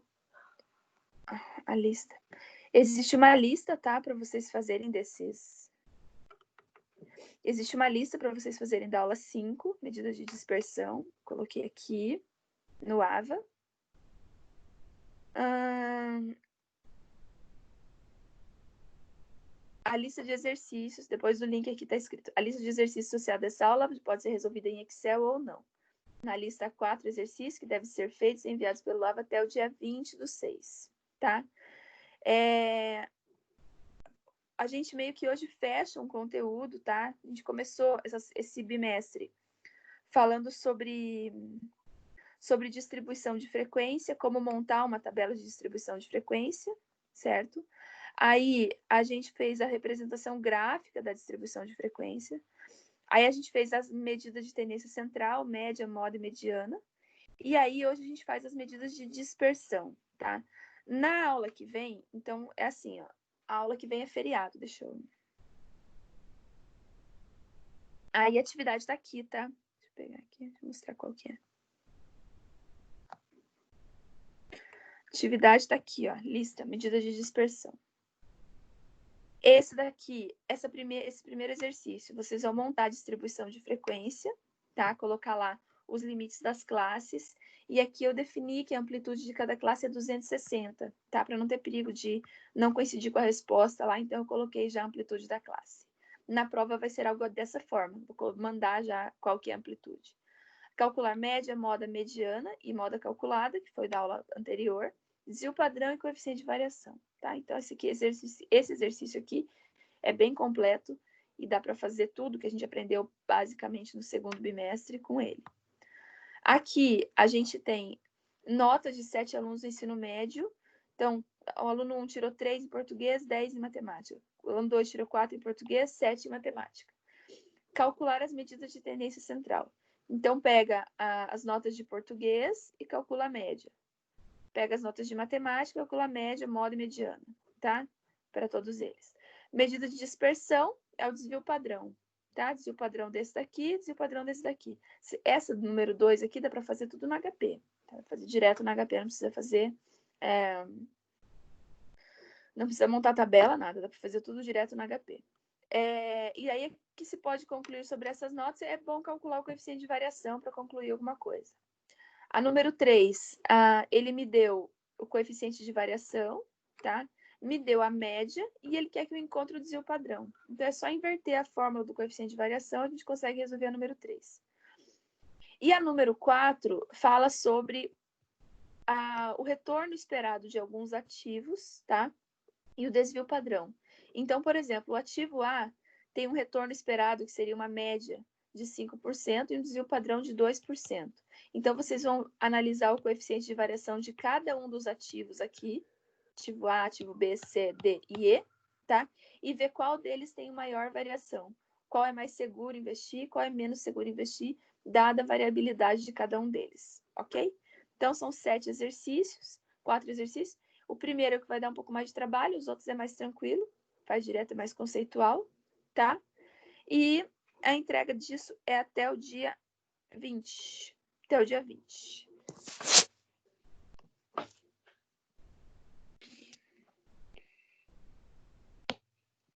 a lista. Existe uma lista, tá? Para vocês fazerem desses... Existe uma lista para vocês fazerem da aula 5, medidas de dispersão. Coloquei aqui no AVA. A lista de exercícios, depois do link aqui está escrito. A lista de exercícios associada a essa aula pode ser resolvida em Excel ou não. Na lista há 4 exercícios que devem ser feitos e enviados pelo AVA até o dia 20/6, tá? A gente meio que hoje fecha um conteúdo, tá? A gente começou esse bimestre falando sobre distribuição de frequência, como montar uma tabela de distribuição de frequência, certo? Aí, a gente fez a representação gráfica da distribuição de frequência. Aí, a gente fez as medidas de tendência central, média, moda e mediana. E aí, hoje, a gente faz as medidas de dispersão, tá? Na aula que vem, então, é assim, ó. A aula que vem é feriado, deixa eu... Aí, a atividade tá aqui, tá? Deixa eu pegar aqui, deixa eu mostrar qual que é. Atividade tá aqui, ó. Lista, medida de dispersão. Esse daqui, esse primeiro exercício, vocês vão montar a distribuição de frequência, tá? Colocar lá os limites das classes. E aqui eu defini que a amplitude de cada classe é 260, tá? Para não ter perigo de não coincidir com a resposta lá, então eu coloquei já a amplitude da classe. Na prova vai ser algo dessa forma, vou mandar já qual que é a amplitude. Calcular média, moda mediana e moda calculada, que foi da aula anterior. Desvio padrão e coeficiente de variação, tá? Então, esse exercício aqui é bem completo e dá para fazer tudo que a gente aprendeu basicamente no segundo bimestre com ele. Aqui, a gente tem notas de 7 alunos do ensino médio. Então, o aluno 1 tirou 3 em português, 10 em matemática. O aluno 2 tirou 4 em português, 7 em matemática. Calcular as medidas de tendência central. Então, pega as notas de português e calcula a média. Pega as notas de matemática, calcula a média, moda e mediana, tá? Para todos eles. Medida de dispersão é o desvio padrão, tá? Desvio padrão desse daqui, desvio padrão desse daqui. Essa número 2 aqui dá para fazer tudo no HP. Tá? Fazer direto no HP, não precisa fazer... não precisa montar tabela, nada. Dá para fazer tudo direto no HP. E aí, que se pode concluir sobre essas notas, é bom calcular o coeficiente de variação para concluir alguma coisa. A número 3, ele me deu o coeficiente de variação, tá? Me deu a média e ele quer que eu encontre o desvio padrão. Então, é só inverter a fórmula do coeficiente de variação, a gente consegue resolver a número 3. E a número 4 fala sobre o retorno esperado de alguns ativos, tá? E o desvio padrão. Então, por exemplo, o ativo A tem um retorno esperado, que seria uma média de 5%, e um desvio padrão de 2%. Então, vocês vão analisar o coeficiente de variação de cada um dos ativos aqui, ativo A, ativo B, C, D e E, tá? E ver qual deles tem maior variação. Qual é mais seguro investir, qual é menos seguro investir, dada a variabilidade de cada um deles, ok? Então, são 7 exercícios, 4 exercícios. O primeiro é que vai dar um pouco mais de trabalho, os outros é mais tranquilo, faz direto, é mais conceitual, tá? E a entrega disso é até o dia 20. Até o dia 20.